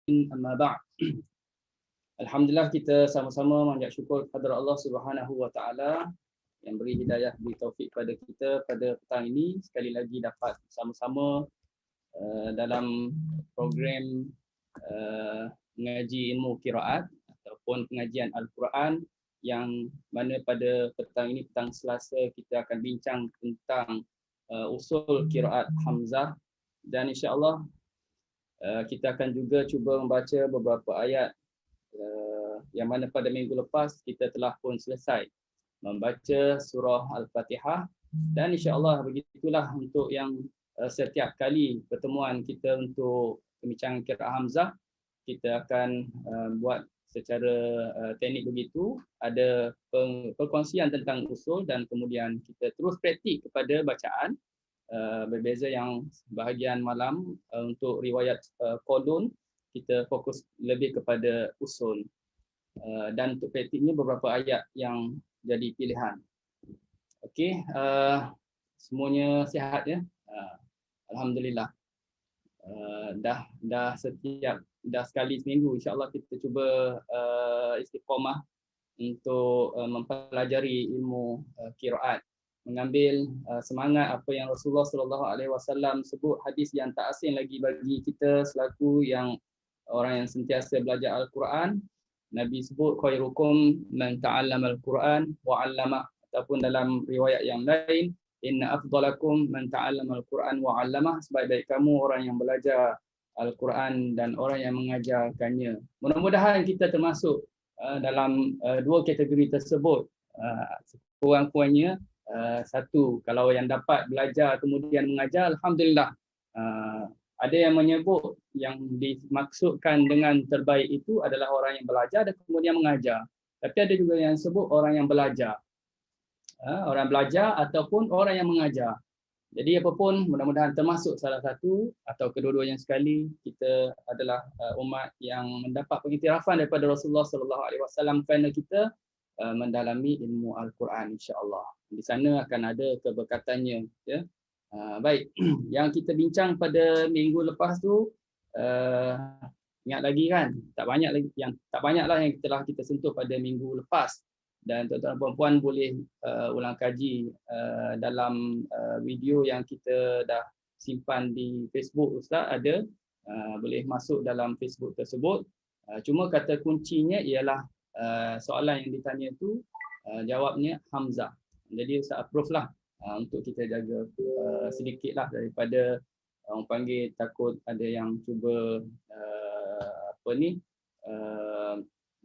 Amma ba'd. Alhamdulillah, kita sama-sama mengucap syukur kepada Allah Subhanahu wa taala yang beri hidayah, beri taufik pada kita pada petang ini sekali lagi dapat sama-sama dalam program mengaji ilmu qiraat ataupun pengajian Al-Quran, yang mana pada petang ini, petang Selasa, kita akan bincang tentang usul qiraat Hamzah, dan insya-Allah kita akan juga cuba membaca beberapa ayat yang mana pada minggu lepas kita telah pun selesai membaca surah Al-Fatihah, dan insya-Allah begitulah untuk yang setiap kali pertemuan kita untuk pembincangan qiraat Hamzah, kita akan buat secara teknik begitu, ada perkongsian tentang usul dan kemudian kita terus praktik kepada bacaan. Berbeza yang bahagian malam untuk riwayat Qadun, kita fokus lebih kepada usul, dan untuk praktiknya beberapa ayat yang jadi pilihan. Okey, semuanya sihat ya? Alhamdulillah. Dah sekali seminggu insya-Allah kita cuba istiqamah untuk mempelajari ilmu qiraat, mengambil semangat apa yang Rasulullah sallallahu alaihi wasallam sebut, hadis yang tak asing lagi bagi kita selaku yang orang yang sentiasa belajar Al-Quran. Nabi sebut khairukum man ta'allama Al-Quran wa 'allama, ataupun dalam riwayat yang lain, inna afdalakum man ta'allama Al-Quran wa 'allama, sebaik-baik kamu orang yang belajar Al-Quran dan orang yang mengajarkannya. Mudah-mudahan kita termasuk dalam dua kategori tersebut. Kurang-kurangnya satu, kalau yang dapat belajar kemudian mengajar, alhamdulillah. Ada yang menyebut yang dimaksudkan dengan terbaik itu adalah orang yang belajar dan kemudian mengajar. Tapi ada juga yang sebut orang yang belajar. Orang belajar ataupun orang yang mengajar. Jadi apapun, mudah-mudahan termasuk salah satu atau kedua-duanya sekali, kita adalah umat yang mendapat pengiktirafan daripada Rasulullah sallallahu alaihi wasallam kerana kita mendalami ilmu Al-Quran, insya-Allah. Di sana akan ada keberkatannya, ya. Baik, yang kita bincang pada minggu lepas tu, ingat lagi kan? Tak banyaklah yang telah kita sentuh pada minggu lepas. Dan tuan-tuan dan puan boleh ulang kaji dalam video yang kita dah simpan di Facebook Ustaz ada, boleh masuk dalam Facebook tersebut. Cuma kata kuncinya ialah soalan yang ditanya tu jawabnya Hamzah. Jadi Ustaz approve lah untuk kita jaga sedikitlah daripada orang panggil takut ada yang cuba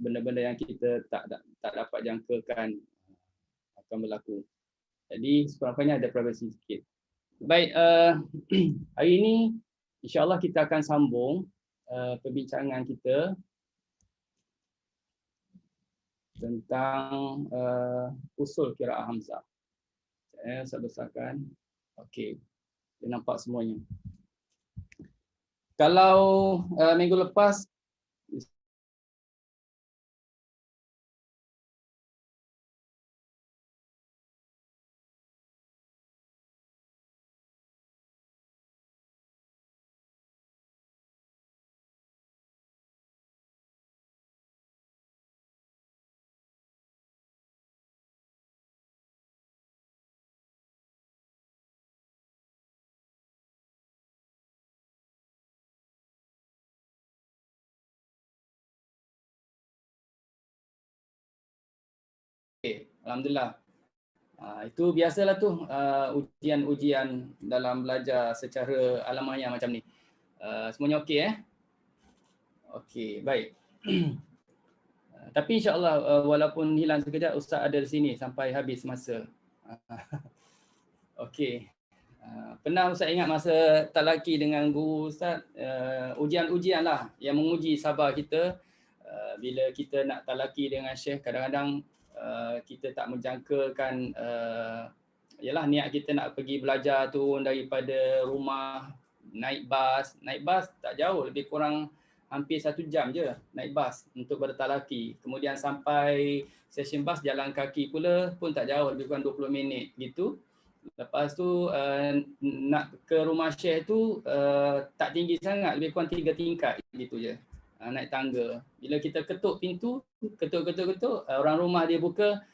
benda-benda yang kita tak dapat jangkakan akan berlaku. Jadi sekurang-kurangnya ada privacy sikit. Baik, hari ini insya-Allah kita akan sambung perbincangan kita tentang usul qiraat Hamzah. Saya besarkan. Okey. Dia nampak semuanya. Kalau minggu lepas alhamdulillah. Itu biasalah tu ujian-ujian dalam belajar secara alamiah macam ni. Semuanya okey Okey, baik. Tapi insya-Allah walaupun hilang sekejap, Ustaz ada di sini sampai habis masa. Okey. Pernah Ustaz ingat masa talaki dengan guru Ustaz, ujian-ujian lah yang menguji sabar kita. Bila kita nak talaki dengan Syekh, kadang-kadang kita tak menjangkakan yalah niat kita nak pergi belajar turun daripada rumah, naik bas tak jauh, lebih kurang hampir 1 jam je naik bas untuk bertalaki. Kemudian sampai stesen bas jalan kaki pula pun tak jauh, lebih kurang 20 minit gitu. Lepas tu nak ke rumah Syekh tu tak tinggi sangat, lebih kurang 3 tingkat gitu je. naik tangga. Bila kita ketuk pintu, ketuk, orang rumah dia buka,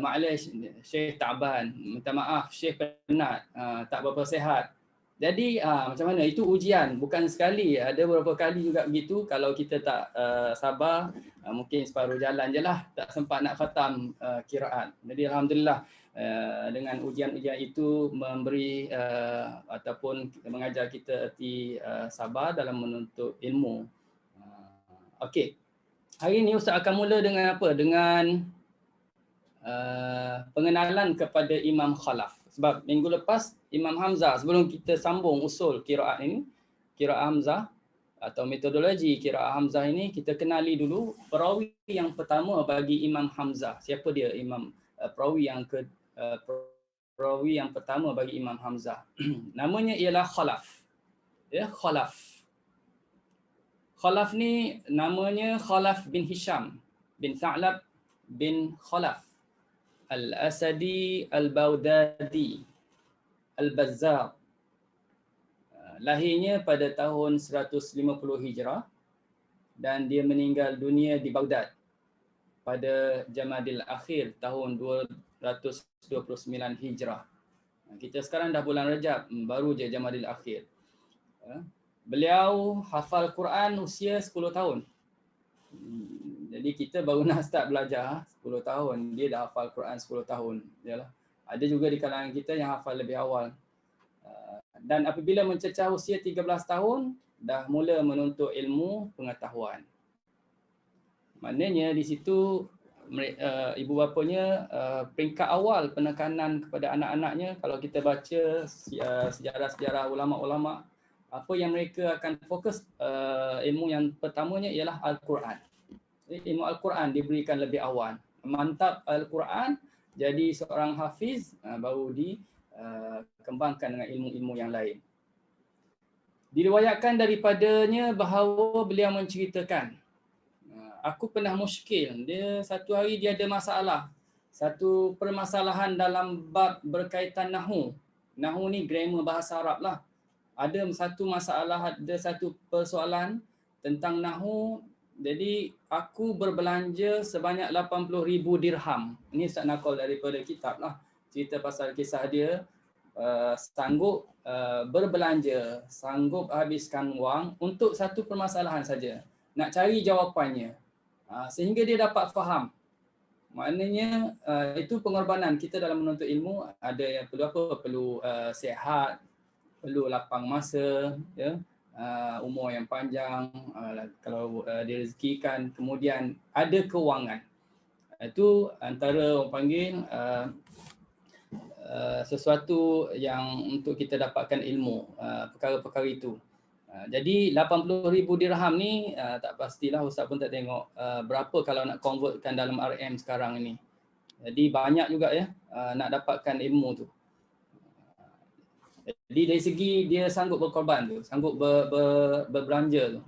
Ma'alish, Syekh ta'ban, minta maaf, Syekh penat, tak berapa sihat. Jadi macam mana? Itu ujian, bukan sekali, ada beberapa kali juga begitu. Kalau kita tak sabar, mungkin separuh jalan je lah, tak sempat nak khatam qiraat. Jadi alhamdulillah, dengan ujian-ujian itu memberi ataupun mengajar kita erti sabar dalam menuntut ilmu. Okey. Hari ini Ustaz akan mula dengan apa? Dengan pengenalan kepada Imam Khalaf. Sebab minggu lepas Imam Hamzah, sebelum kita sambung usul qiraat ini, qiraat Hamzah atau metodologi qiraat Hamzah ini, kita kenali dulu perawi yang pertama bagi Imam Hamzah. Siapa dia Imam perawi yang pertama bagi Imam Hamzah? Namanya ialah Khalaf. Ya, Khalaf. Khalaf ni namanya Khalaf bin Hisham bin Tha'lab bin Khalaf Al-Asadi Al-Baudadi Al-Bazzar. Lahirnya pada tahun 150 Hijrah dan dia meninggal dunia di Baghdad pada Jamadil Akhir tahun 229 Hijrah. Kita sekarang dah bulan Rajab, baru je Jamadil Akhir. Beliau hafal Quran usia 10 tahun. Jadi kita baru nak start belajar 10 tahun, dia dah hafal Quran 10 tahun. Yalah. Ada juga di kalangan kita yang hafal lebih awal. Dan apabila mencecah usia 13 tahun, dah mula menuntut ilmu pengetahuan. Maknanya di situ ibu bapanya peringkat awal penekanan kepada anak-anaknya, kalau kita baca sejarah-sejarah ulama-ulama, apa yang mereka akan fokus, ilmu yang pertamanya ialah Al-Quran. Ilmu Al-Quran diberikan lebih awal. Mantap Al-Quran, jadi seorang hafiz, baru dikembangkan dengan ilmu-ilmu yang lain. Diriwayatkan daripadanya bahawa beliau menceritakan, aku pernah muskil, dia satu hari dia ada masalah. Satu permasalahan dalam bab berkaitan Nahu. Nahu ni grammar bahasa Arab lah. Ada satu masalah, ada satu persoalan tentang Nahu. Jadi aku berbelanja sebanyak 80,000 dirham. Ini Ustaz nakal daripada kitab lah. Cerita pasal kisah dia sanggup berbelanja, sanggup habiskan wang untuk satu permasalahan saja. Nak cari jawapannya. Sehingga dia dapat faham. Maknanya itu pengorbanan kita dalam menuntut ilmu. Ada yang perlu apa? Perlu sihat, perlu lapang masa, ya, umur yang panjang, kalau direzekikan, kemudian ada kewangan. Itu antara orang panggil sesuatu yang untuk kita dapatkan ilmu, perkara-perkara itu. Jadi 80,000 dirham ni tak pastilah, Ustaz pun tak tengok berapa kalau nak convertkan dalam RM sekarang ini. Jadi banyak juga ya nak dapatkan ilmu tu. Jadi dari segi dia sanggup berkorban tu, sanggup berbelanja tu.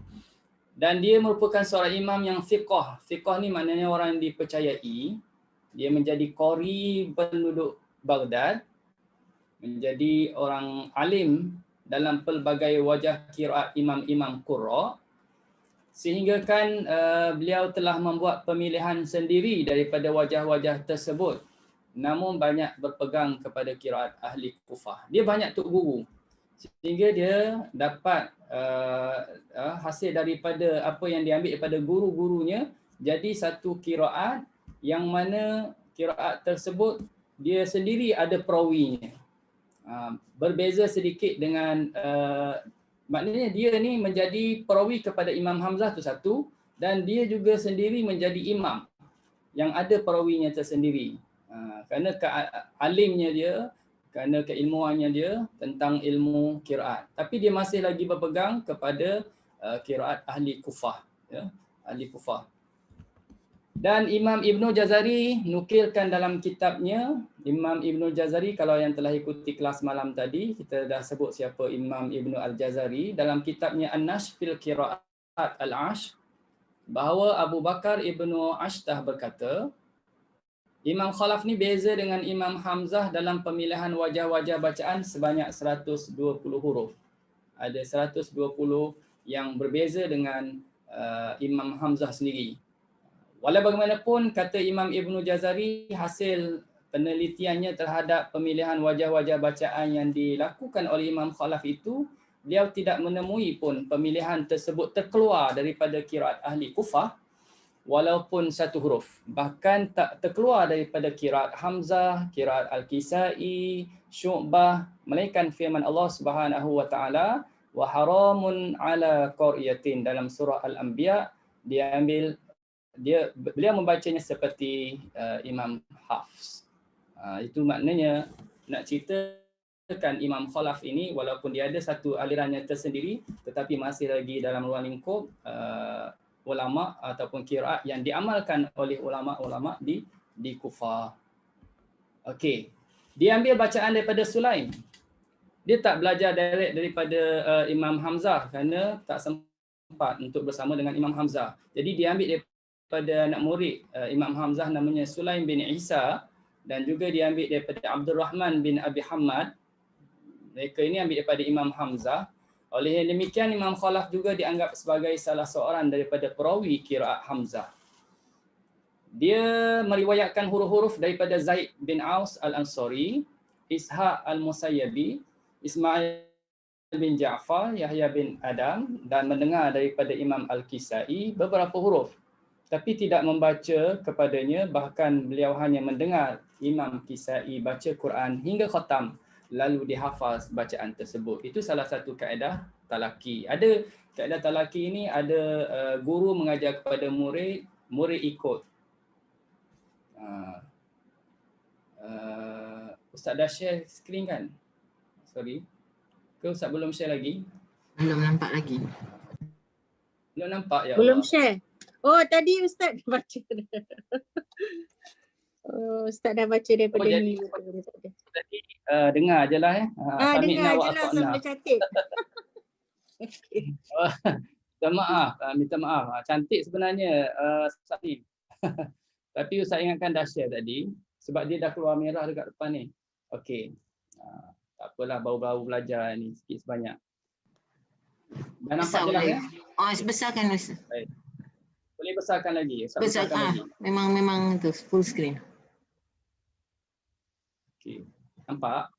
Dan dia merupakan seorang imam yang fiqh. Fiqh ni maknanya orang yang dipercayai. Dia menjadi qari penduduk Baghdad, menjadi orang alim dalam pelbagai wajah qiraat imam-imam qurra, sehingga kan beliau telah membuat pemilihan sendiri daripada wajah-wajah tersebut, namun banyak berpegang kepada qiraat ahli Kufah. Dia banyak tok guru, sehingga dia dapat hasil daripada apa yang diambil daripada guru-gurunya, jadi satu qiraat yang mana qiraat tersebut dia sendiri ada perawinya. Berbeza sedikit dengan maknanya dia ni menjadi perawi kepada Imam Hamzah tu satu, dan dia juga sendiri menjadi imam yang ada perawinya tersendiri. Kerana alimnya dia, kerana keilmuannya dia tentang ilmu qiraat. Tapi dia masih lagi berpegang kepada qiraat ahli Kufah, ya, ahli Kufah. Dan Imam Ibnu Jazari nukilkan dalam kitabnya, Imam Ibnu Jazari, kalau yang telah ikuti kelas malam tadi, kita dah sebut siapa Imam Ibnu Al-Jazari, dalam kitabnya An-Nash fil Qiraat Al-Ash, bahawa Abu Bakar Ibnu Ashtah berkata, Imam Khalaf ni beza dengan Imam Hamzah dalam pemilihan wajah-wajah bacaan sebanyak 120 huruf. Ada 120 yang berbeza dengan Imam Hamzah sendiri. Walau bagaimanapun, kata Imam Ibnu Jazari, hasil penelitiannya terhadap pemilihan wajah-wajah bacaan yang dilakukan oleh Imam Khalaf itu, beliau tidak menemui pun pemilihan tersebut terkeluar daripada qiraat ahli Kufah walaupun satu huruf. Bahkan tak terkeluar daripada qiraat Hamzah, qiraat Al-Kisai, Syu'bah, melainkan firman Allah Subhanahu wa taala, wa haramun ala qaryatin, dalam surah Al-Anbiya. Beliau membacanya seperti Imam Hafs. Itu maknanya nak ceritakan Imam Khalaf ini, walaupun dia ada satu alirannya tersendiri, tetapi masih lagi dalam ruang lingkup ulama ataupun qiraat yang diamalkan oleh ulama-ulama di Kufah. Okey. Dia ambil bacaan daripada Sulaim. Dia tak belajar direct daripada Imam Hamzah kerana tak sempat untuk bersama dengan Imam Hamzah. Jadi dia ambil daripada anak murid Imam Hamzah namanya Sulaim bin Isa, dan juga diambil daripada Abdul Rahman bin Abi Hamad. Mereka ini ambil daripada Imam Hamzah. Oleh demikian, Imam Khalaf juga dianggap sebagai salah seorang daripada perawi qiraat Hamzah. Dia meriwayatkan huruf-huruf daripada Zaid bin Aus Al-Ansari, Ishaq Al-Musayyabi, Ismail bin Ja'far, Yahya bin Adam, dan mendengar daripada Imam Al-Kisai beberapa huruf, tapi tidak membaca kepadanya. Bahkan beliau hanya mendengar Imam Kisai baca Quran hingga khatam, lalu dihafaz bacaan tersebut. Itu salah satu kaedah talaki. Ada kaedah talaki ini, ada guru mengajar kepada murid, murid ikut. Ustaz dah share skrin kan? Sorry. Ke Ustaz belum share lagi? Belum nampak lagi. Belum nampak, ya Belum Allah. share. Oh, tadi Ustaz dah baca. Oh, Ustaz dah baca daripada jadi, ni. Tadi dengar je lah. Dengar je lah sambil cantik. Okay. Minta maaf. Cantik sebenarnya Ustaz ni. Tapi Ustaz ingatkan dah share tadi sebab dia dah keluar merah dekat depan ni. Okey. Tak apalah, baru-baru belajar ni sikit sebanyak. Dah nampak jelas ya? Besarkan Ustaz. Baik. Boleh besarkan lagi. Besarkan lagi. Memang itu full screen. Okey. Nampak?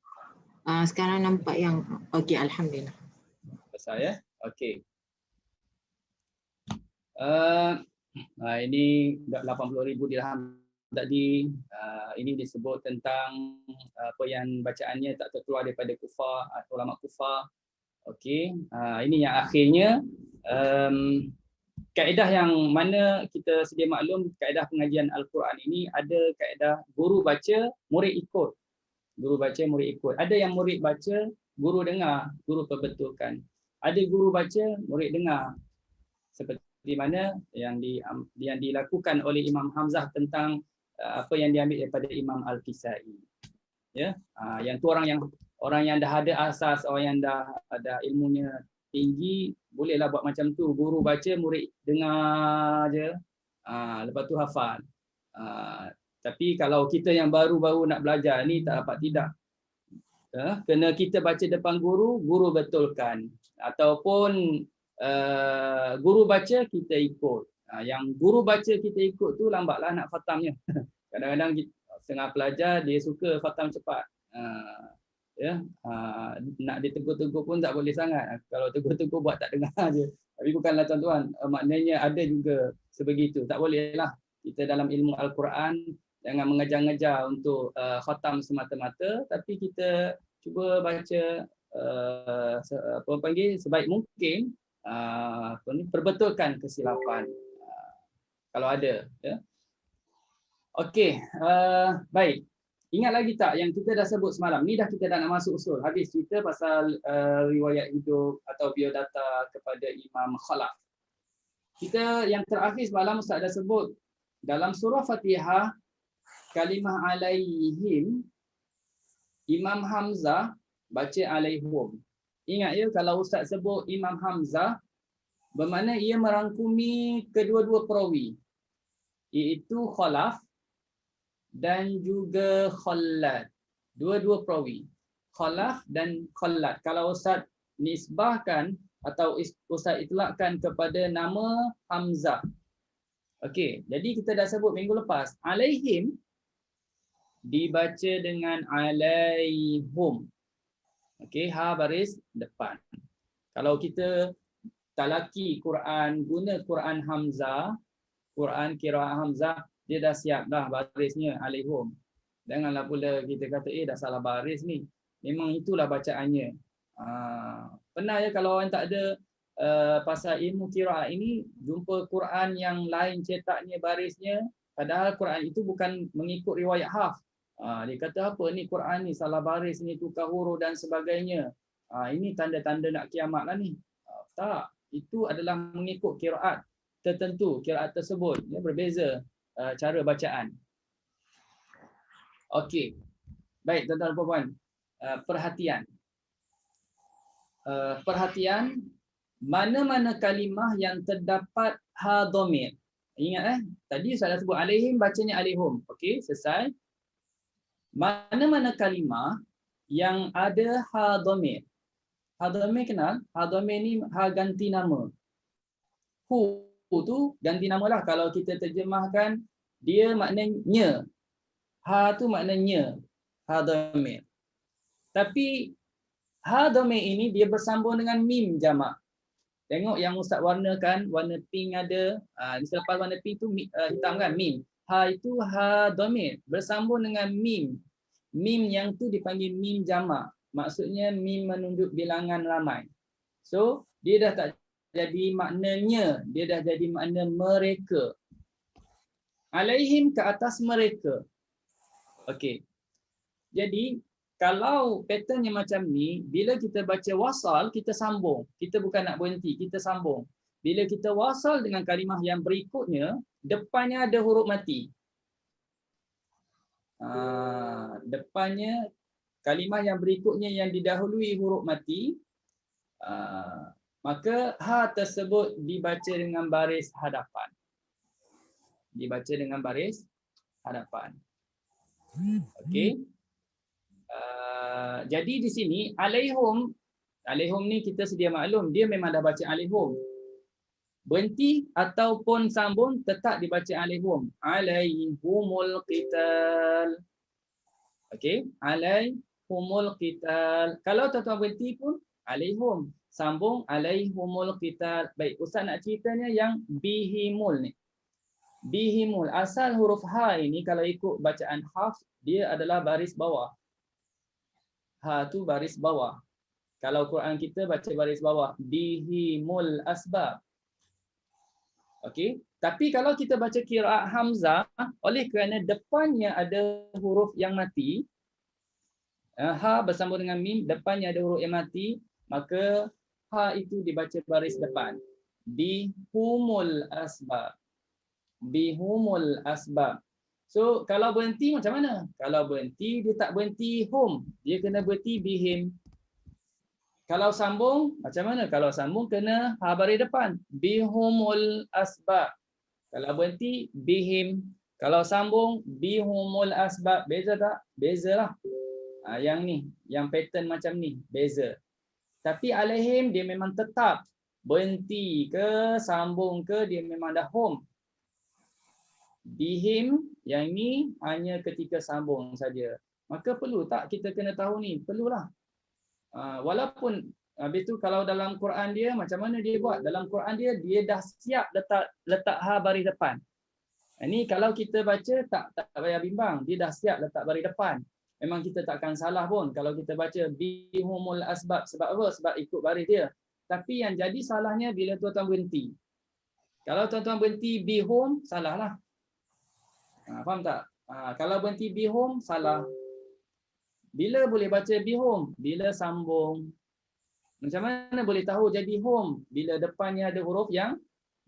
Sekarang nampak yang okey, alhamdulillah. Besar ya? Okey. Ini 80,000 dirham tadi. Ini disebut tentang apa yang bacaannya tak terkeluar daripada Kufah, ulama Kufah. Okey. Ini yang akhirnya kaedah yang mana kita sedia maklum, kaedah pengajian Al-Quran ini ada kaedah guru baca, murid ikut. Guru baca, murid ikut. Ada yang murid baca, guru dengar, guru perbetulkan. Ada guru baca, murid dengar. Seperti mana yang dilakukan oleh Imam Hamzah tentang apa yang diambil daripada Imam Al-Kisai. Ya, yang tu orang yang dah ada asas, orang yang dah ada ilmunya tinggi, bolehlah buat macam tu. Guru baca, murid dengar je. Lepas tu hafal. Tapi kalau kita yang baru-baru nak belajar ni tak dapat tidak. Kena kita baca depan guru, guru betulkan. Ataupun guru baca, kita ikut. Yang guru baca kita ikut tu lambatlah nak khatamnya. Kadang-kadang setengah pelajar dia suka khatam cepat. Nak ditegur-tegur pun tak boleh sangat. Kalau tegur-tegur buat tak dengar je. Tapi bukanlah tuan-tuan, maknanya ada juga sebegitu. Tak bolehlah kita dalam ilmu Al-Quran jangan mengejar-ngejar untuk khatam semata-mata, tapi kita cuba baca sebaik mungkin, perbetulkan kesilapan kalau ada. Ya. Okey, baik. Ingat lagi tak yang kita dah sebut semalam? Ni dah kita dah nak masuk usul. Habis cerita pasal riwayat hidup atau biodata kepada Imam Khalaf. Kita yang terakhir semalam Ustaz dah sebut dalam surah Fatihah kalimah alaihim, Imam Hamzah baca alaihum. Ingat ya, kalau Ustaz sebut Imam Hamzah, bermakna ia merangkumi kedua-dua perawi, iaitu Khalaf dan juga Khallad. Dua-dua perawi, Khalaf dan Khallad. Kalau Ustaz nisbahkan atau Ustaz itlakkan kepada nama Hamzah. Okey, jadi kita dah sebut minggu lepas, alaihim dibaca dengan alaihum. Okey, ha baris depan. Kalau kita talaki Quran, guna Quran Hamzah, Quran qiraat Hamzah, dia dah siap dah barisnya alaihum. Janganlah pula kita kata dah salah baris ni. Memang itulah bacaannya. Pernah ya kalau orang tak ada pasal ilmu qiraat ini, jumpa Quran yang lain cetaknya barisnya, padahal Quran itu bukan mengikut riwayat Hafs. Dia kata apa ni Quran ni salah baris ni, tukar huruf dan sebagainya. Ini tanda-tanda nak kiamat lah ni. Tak, itu adalah mengikut qiraat tertentu, qiraat tersebut dia berbeza cara bacaan. Okey. Baik tuan-tuan dan puan-puan, perhatian. Perhatian, mana-mana kalimah yang terdapat ha dhamir. Ingat tadi saya dah sebut alaihim bacanya alaihum. Okey, selesai. Mana-mana kalimah yang ada ha dhamir. Ha dhamir kenal? Ha dhamir ni ha ganti nama. Hu tu ganti nama lah. Kalau kita terjemahkan, dia maknanya. Ha tu maknanya ha dhamir. Tapi ha dhamir ini dia bersambung dengan mim jamak. Tengok yang Ustaz warnakan, warna pink ada. Selepas warna pink tu hitam kan, mim. Ha itu ha dhamir bersambung dengan mim. Mim yang tu dipanggil mim jamak. Maksudnya mim menunjuk bilangan ramai. So dia dah tak jadi maknanya, dia dah jadi makna mereka. Alaihim ke atas mereka. Okey. Jadi kalau patternnya macam ni, bila kita baca wasal, kita sambung. Kita bukan nak berhenti, kita sambung. Bila kita wasal dengan kalimah yang berikutnya, depannya ada huruf mati. Depannya kalimah yang berikutnya yang didahului huruf mati, maka ha tersebut dibaca dengan baris hadapan. Dibaca dengan baris hadapan. Okey. Jadi di sini alaihum ni kita sedia maklum dia memang dah baca alaihum. Berhenti ataupun sambung tetap dibaca alaihum. Alaihumul qital. Okey, alaihumul qital. Kalau tuan-tuan berhenti pun alaihum, sambung alaihumul qital. Baik, Ustaz nak ceritanya yang bihimul ni. Bihimul, asal huruf ha ini kalau ikut bacaan Hafs dia adalah baris bawah. Ha tu baris bawah. Kalau Quran kita baca baris bawah, bihimul asbab. Okey, tapi kalau kita baca qiraat Hamzah, oleh kerana depannya ada huruf yang mati, ha bersambung dengan mim, depannya ada huruf yang mati, maka ha itu dibaca baris depan. Bihumul asbab. Bihumul asbab. So kalau berhenti macam mana? Kalau berhenti dia tak berhenti hum, dia kena berhenti bihim. Kalau sambung macam mana? Kalau sambung kena ha baris depan, bihumul asbab. Kalau berhenti bihim. Kalau sambung bihumul asbab. Beza tak? Bezalah. Yang ni, yang pattern macam ni, beza. Tapi alaihim dia memang tetap berhenti ke sambung ke dia memang dah hum. Bihim yang ni hanya ketika sambung saja. Maka perlu tak kita kena tahu ni? Perlulah. Walaupun habis tu kalau dalam Quran dia macam mana dia buat? Dalam Quran dia dah siap letak ha baris depan. Ini kalau kita baca tak payah bimbang, dia dah siap letak baris depan. Memang kita takkan salah pun kalau kita baca bihumul asbab. Sebab apa? Sebab ikut baris dia. Tapi yang jadi salahnya bila tuan-tuan berhenti. Kalau tuan-tuan berhenti bihum, salah lah. Faham tak? Kalau berhenti bihum, salah. Bila boleh baca bihum? Bila sambung. Macam mana boleh tahu jadi hum? Bila depannya ada huruf yang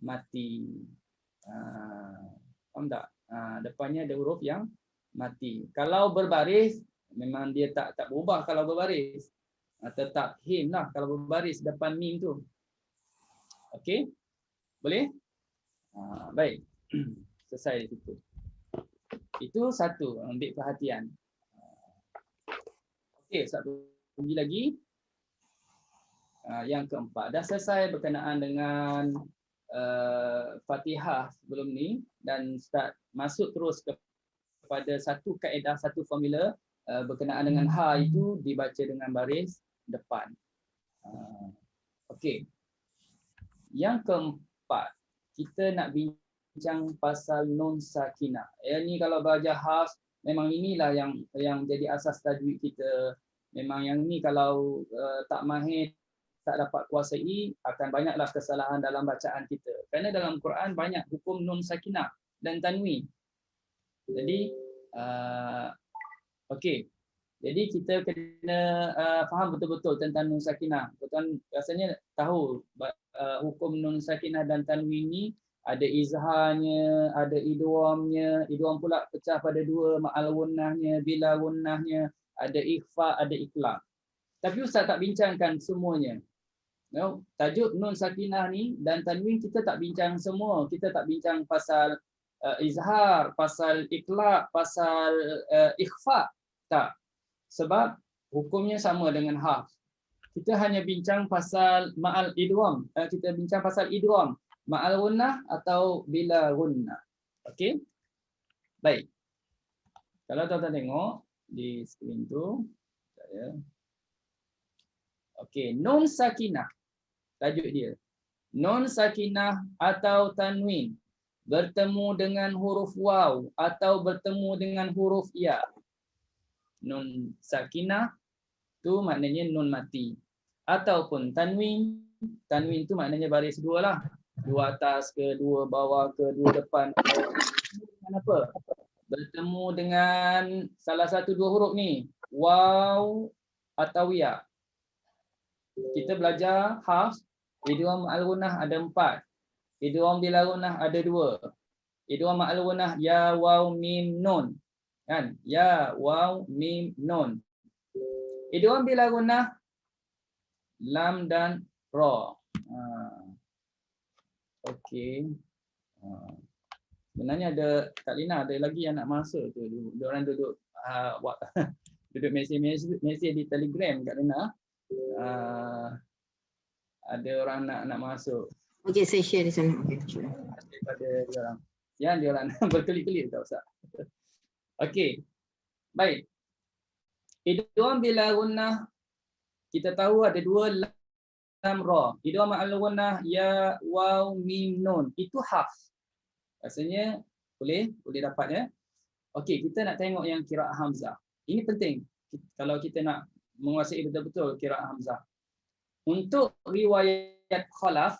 mati. Faham tak? Depannya ada huruf yang mati. Kalau berbaris, memang dia tak berubah kalau berbaris. Tetap him lah kalau berbaris depan mim tu. Okey? Boleh? Baik. Selesai di situ. Itu satu, ambil perhatian. Okey, satu pergi lagi. Yang keempat, dah selesai berkenaan dengan Fatihah sebelum ni dan start masuk terus kepada satu kaedah, satu formula berkenaan dengan ha itu dibaca dengan baris depan. Okey. Yang keempat, kita nak bincang pasal nun sakinah. Ni kalau belajar hafz, memang inilah yang jadi asas tajwid kita. Memang yang ni kalau tak mahir, tak dapat kuasai, akan banyaklah kesalahan dalam bacaan kita. Kerana dalam Quran banyak hukum nun sakinah dan tanwin. Jadi, okey. Jadi kita kena faham betul-betul tentang nun sakinah. Betul, rasanya tahu hukum nun sakinah dan tanwin ni ada izharnya, ada idghamnya, idgham pula pecah pada dua, ma'al gunnahnya, bila gunnahnya, ada ikhfa, ada iqlab. Tapi Ustaz tak bincangkan semuanya. Tajuk nun sakinah ni dan tanwin kita tak bincang semua. Kita tak bincang pasal izhar, pasal iqlab, pasal ikhfa. Tak. Sebab hukumnya sama dengan hafz. Kita hanya bincang pasal ma'al idgham. Kita bincang pasal idgham, ma'al gunnah atau bila gunnah. Okey? Baik. Kalau tuan-tuan tengok di skrin tu, saya. Okey, nun sakinah. Tajuk dia. Nun sakinah atau tanwin bertemu dengan huruf waw atau bertemu dengan huruf ya. Nun sakinah tu maknanya nun mati. Ataupun tanwin, tanwin tu maknanya baris dua lah. Dua atas ke, dua bawah ke, dua depan. Kenapa? Bertemu dengan salah satu dua huruf ni, waw atau ya. Kita belajar hafz, idgham ma'al gunnah ada 4. Idgham bila gunnah ada 2. Idgham ma'al gunnah ya, waw, mim, nun. Kan? Ya, waw, mim, nun. Idgham bila gunnah lam dan ra. Okey. Sebenarnya ada Kak Lina ada lagi yang nak masuk tu. Dia orang duduk duduk mesej di Telegram Kak Lina. Ada orang nak masuk. Okey, saya share di sana. Okey. Daripada dia orang. Yang dia orang berkelip-kelip tak usah. Okey. Baik. Idgham bila gunnah kita tahu ada 2 lam ra. Idgham ma'al gunnah ya, waw, mim, nun. Itu hafz. Rasanya boleh dapat ya. Okey, kita nak tengok yang qiraat hamzah. Ini penting kalau kita nak menguasai betul-betul qiraat hamzah. Untuk riwayat khalaf,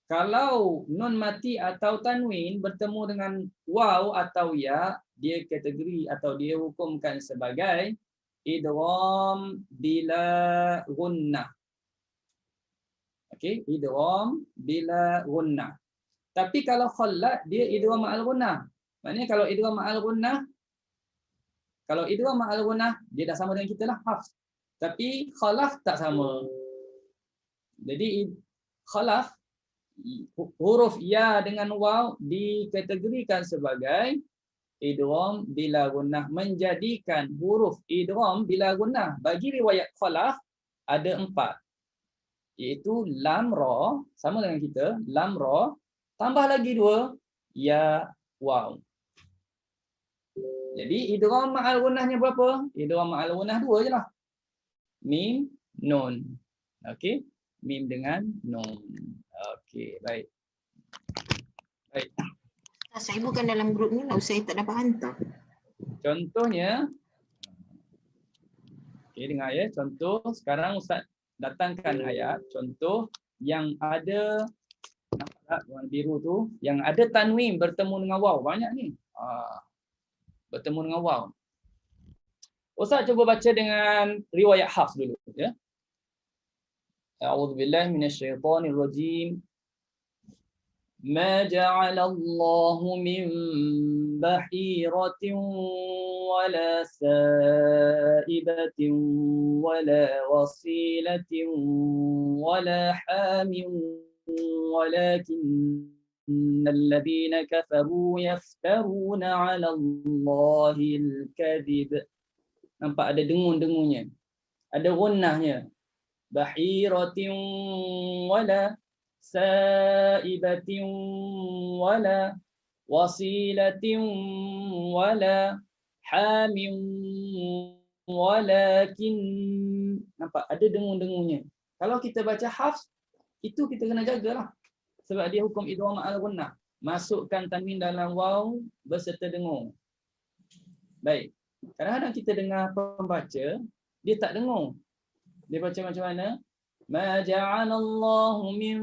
kalau nun mati atau tanwin bertemu dengan waw atau ya, dia kategori atau dia hukumkan sebagai idgham bila gunnah. Okey, idgham bila gunnah. Tapi kalau khalat, dia idgham ma'al gunnah. Maknanya kalau idgham ma'al gunnah, dia dah sama dengan kita lah, hafz. Tapi khalaf tak sama. Jadi khalaf, huruf ya dengan waw dikategorikan sebagai idgham bila gunnah, menjadikan huruf idgham bila gunnah bagi riwayat khalaf ada 4, iaitu lam ra sama dengan kita, lam ra tambah lagi 2 ya, waw. Jadi idgham ma'al gunnahnya berapa? Idgham ma'al gunnah 2 je lah. Mim, nun. Okey, mim dengan nun. Okey, baik. Baik. Saya bukan dalam grup ni lah, saya tak dapat hantar. Contohnya, okey, dengar ya. Contoh, sekarang Ustaz datangkan ayat. Contoh yang ada, nampak tak warna biru tu? Yang ada tanwin bertemu dengan waw. Banyak ni. Bertemu dengan waw. Ustaz cuba baca dengan riwayat hafz dulu. Ya. A'udzubillahi minasyaitonirrajim. ما جعل الله من بحيرة ولا سائبة ولا وصيلة ولا حام ولكن الذين كفروا يفترون على الله الكذب. Nampak ada dengung-dengungnya. Ada gunnahnya. bahiratin wala saibatin wala wasilatin wala hamim walakin. Nampak ada dengung-dengungnya. Kalau kita baca hafs, itu kita kena jagalah. Sebab dia hukum idgham al-ghunnah. Masukkan tanwin dalam waw berserta dengung. Baik. Kadang-kadang kita dengar pembaca, dia tak dengung. Dia baca macam mana? Ma ja'alallahu min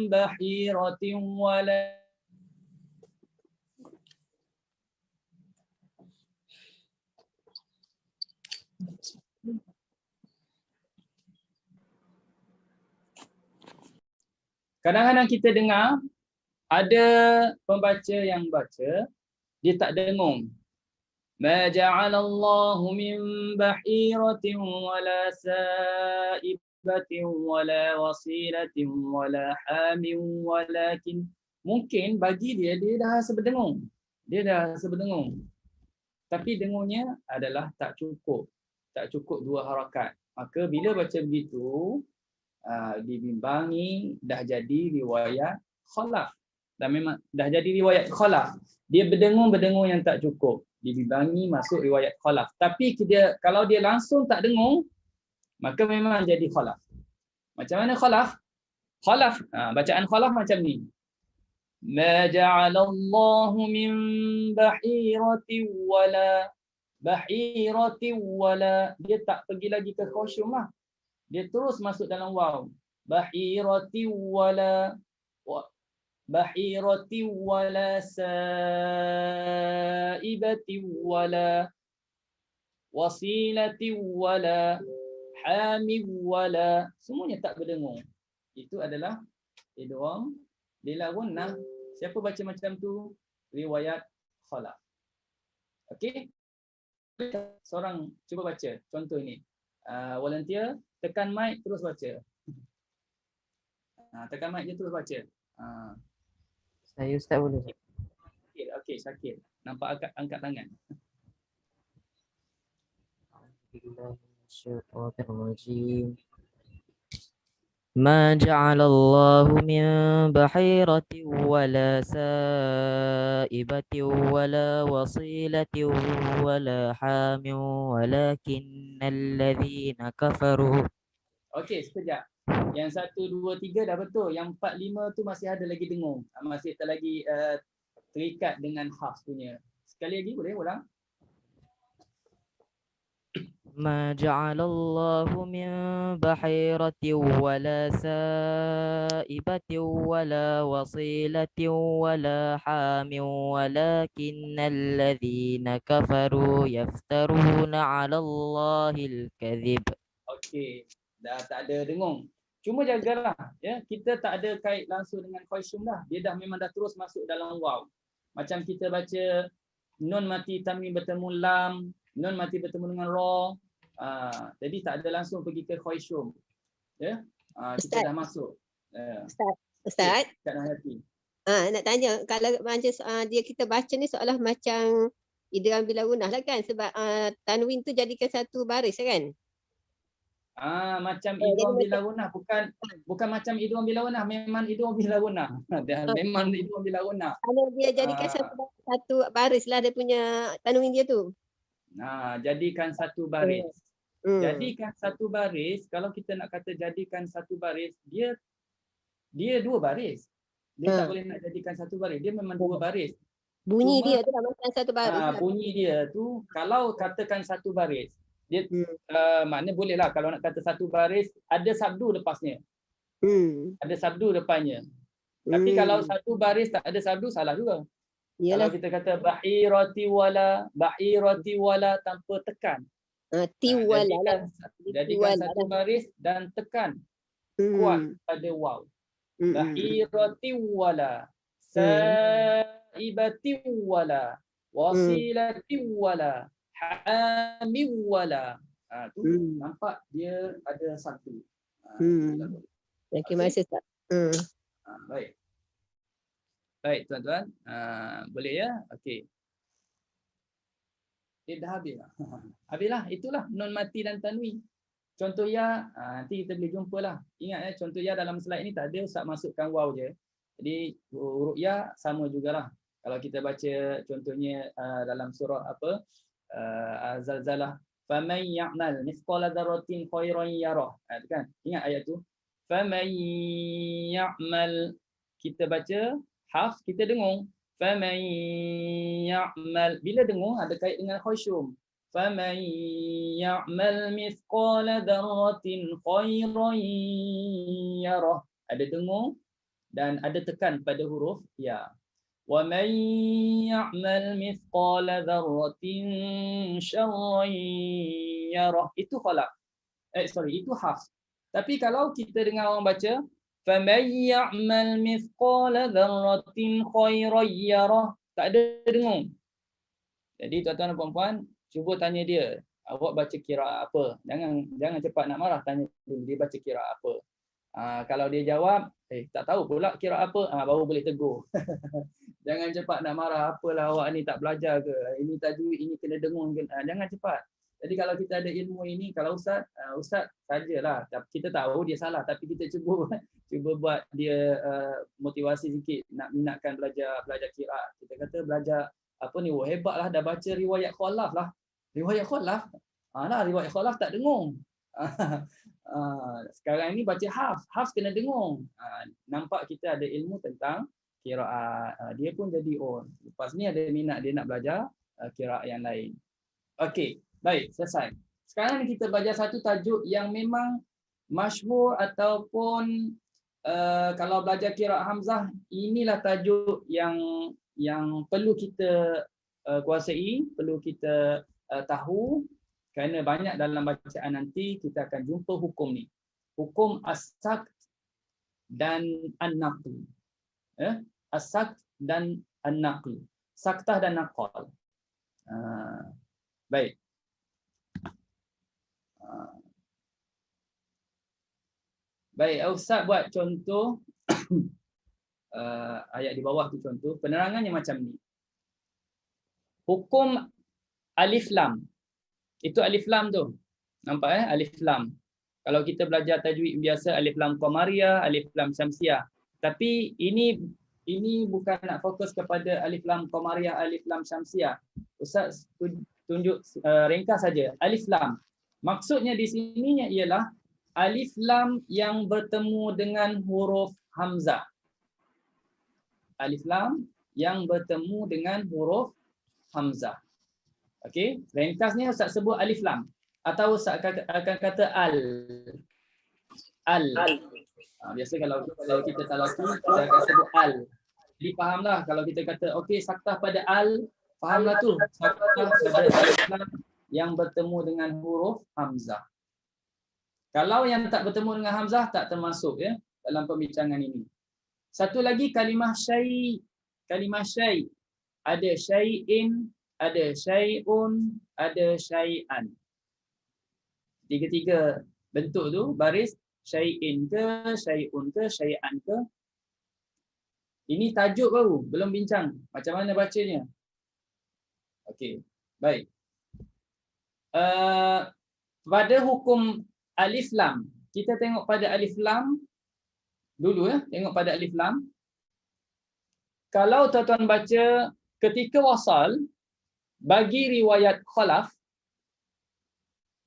bahiratin wala. Kadang-kadang kita dengar ada pembaca yang baca, dia tak dengung. Ma ja'alallahu min bahiratin wala saibatin wala wasilatin wala hamim walakin. Mungkin bagi dia dah rasa berdengung. Dia dah rasa berdengung. Tapi dengungnya adalah tak cukup. Tak cukup 2 harakat. Maka bila baca begitu, dibimbangi dah jadi riwayat khalaf. Dan memang dah jadi riwayat khalaf. Dia berdengung yang tak cukup. Dibimbangi masuk riwayat khalaf. Tapi kalau dia langsung tak dengung, maka memang jadi khalaf. Macam mana khalaf? Khalaf, bacaan khalaf macam ni. Ma ja'alallahu min bahiratin wala. Dia tak pergi lagi ke khusyum lah. Dia terus masuk dalam waw. Bahirati wala saibati wala wasilati wala hamid wala. Semuanya tak berdengung. Itu adalah idgham bila gunnah. Siapa baca macam tu? Riwayat khalaf. Okey? Seorang cuba baca contoh ini. Volunteer tekan mic terus baca. Tekan mic je terus baca. Saya Ustaz boleh. Okey, Syakir. Nampak angkat tangan. Bismillahirrahmanirrahim. Ma ja'alallahu min bahiratin wala saibatin wala wasilatin wala hamin walakinnal ladzina kafaru. Okey, sekejap. Yang 1, 2, 3 dah betul. Yang 4, 5 tu masih ada lagi dengung. Masih tak lagi terikat dengan hafs punya. Sekali lagi boleh ulang? Ma ja'alallahu min bahiratin wala saibatin wala wasilatin wala hamin walakinnal ladzina kafaru yaftaruna 'alallahil kadhib. Okey, dah tak ada dengung. Cuma jagalah ya, kita tak ada kait langsung dengan khusyum dah. Dia dah memang dah terus masuk dalam waw. Macam kita baca nun mati tanwin bertemu lam, nun mati bertemu dengan ra. Jadi tak ada langsung pergi ke khusyum. Ya. Kita dah masuk. Ustaz. Tak nak hati. Nak tanya, kalau macam dia kita baca ni seolah macam idgham bila gunnah lah kan, sebab tanwin tu jadikan satu baris kan? Macam idgham bila gunnah, bukan macam idgham bila gunnah, memang idgham bila gunnah. Memang idgham bila gunnah. Kalau dia jadikan satu baris lah dia punya tanwin dia tu. Jadikan satu baris. Jadikan satu baris, kalau kita nak kata jadikan satu baris, dia 2 baris. Dia tak boleh nak jadikan satu baris, dia memang 2 baris. Bunyi dia tu macam satu baris. Bunyi dia tu kalau katakan satu baris, dia maknanya boleh lah kalau nak kata satu baris ada sabdu lepasnya. Ada sabdu depannya. Tapi kalau satu baris tak ada sabdu salah juga. Yalah. Kalau kita kata bahirati wala tanpa tekan. Jadikan satu baris dan tekan kuat pada waw. Bahirati wala saibati wala wasilati wala hamim wala. Tu nampak dia ada satu. Terima kasih Ustaz. Baik. Baik tuan-tuan, boleh ya? Okey. Dah habis lah. Habislah, itulah nun mati dan tanwin. contoh ya, nanti kita boleh jumpa lah. Ingat contoh ya dalam slide ni tak ada Ustaz masukkan waw je. Jadi huruf ya sama jugalah. Kalau kita baca contohnya dalam surah apa? Zalzalah. Faman ya'mal mithqala dzarratin khairan yarah. Kan? Ingat ayat tu? Faman ya'mal, kita baca hafs, kita dengung. Faman ya'mal, bila dengung ada kait dengan khusyum. Faman ya'mal mithqala dzarratin khairan yarah. Ada dengung dan ada tekan pada huruf ya. Wa man ya'mal mithqala dzarratin syarran yarah. Itu khalaq. Itu hafs. Tapi kalau kita dengar orang baca faman ya'mal mithqala dzarratin khairan yarah, tak ada dengung. Jadi tuan-tuan dan puan-puan, cuba tanya dia, awak baca qiraat apa? Jangan cepat nak marah, tanya dulu dia baca qiraat apa. Kalau dia jawab, tak tahu pula qiraat apa, baru boleh tegur. Jangan cepat nak marah, apalah awak ni tak belajar ke? Ini tajwid, ini kena dengung ke? Jangan cepat. Jadi kalau kita ada ilmu ini, kalau ustaz sajalah. Kita tahu dia salah, tapi kita cuba buat dia motivasi sikit, nak minatkan belajar qiraat. Kita kata belajar apa ni, hebatlah dah baca riwayat khalaf lah. Riwayat khalaf? Riwayat khalaf tak dengung. Sekarang ni baca hafs kena dengung. Nampak kita ada ilmu tentang qiraat. Dia pun jadi lepas ni ada minat dia nak belajar qiraat yang lain. Okey, baik, selesai. Sekarang ni kita belajar satu tajuk yang memang masyhur ataupun kalau belajar qiraat hamzah, inilah tajuk yang perlu kita kuasai, perlu kita tahu, kerana banyak dalam bacaan nanti kita akan jumpa hukum ni. Hukum as-sakt dan an-naql. As-sakt dan an-naql. Saktah dan naqal. Baik. Baik, Ustaz buat contoh ayat di bawah tu contoh. Penerangannya macam ni. Hukum alif lam. Itu alif lam tu. Nampak alif lam. Kalau kita belajar tajwid biasa alif lam qamariyah, alif lam syamsiyah. Tapi ini bukan nak fokus kepada alif lam qamariyah, alif lam syamsiyah. Ustaz tunjuk ringkas saja. Alif lam. Maksudnya di sininya ialah alif lam yang bertemu dengan huruf hamzah. Alif lam yang bertemu dengan huruf hamzah. Okey, ringkasnya Ustaz sebut alif lam atau Ustaz akan kata al. Biasa kalau kita talaqi kita akan sebut al. Jadi fahamlah kalau kita kata okey saktah pada al, fahamlah tu saktah pada alif lam yang bertemu dengan huruf hamzah. Kalau yang tak bertemu dengan hamzah tak termasuk dalam pembincangan ini. Satu lagi kalimah syai'. Kalimah syai'. Ada syai'in, ada syai'un, ada syai'an. Tiga-tiga bentuk tu baris syai'in ke, syai'un ke, syai'an ke. Ini tajuk baru, belum bincang. Macam mana bacanya? Okey, baik. Pada hukum alif lam, kita tengok pada alif lam dulu tengok pada alif lam. Kalau tuan-tuan baca ketika wasal bagi riwayat khalaf,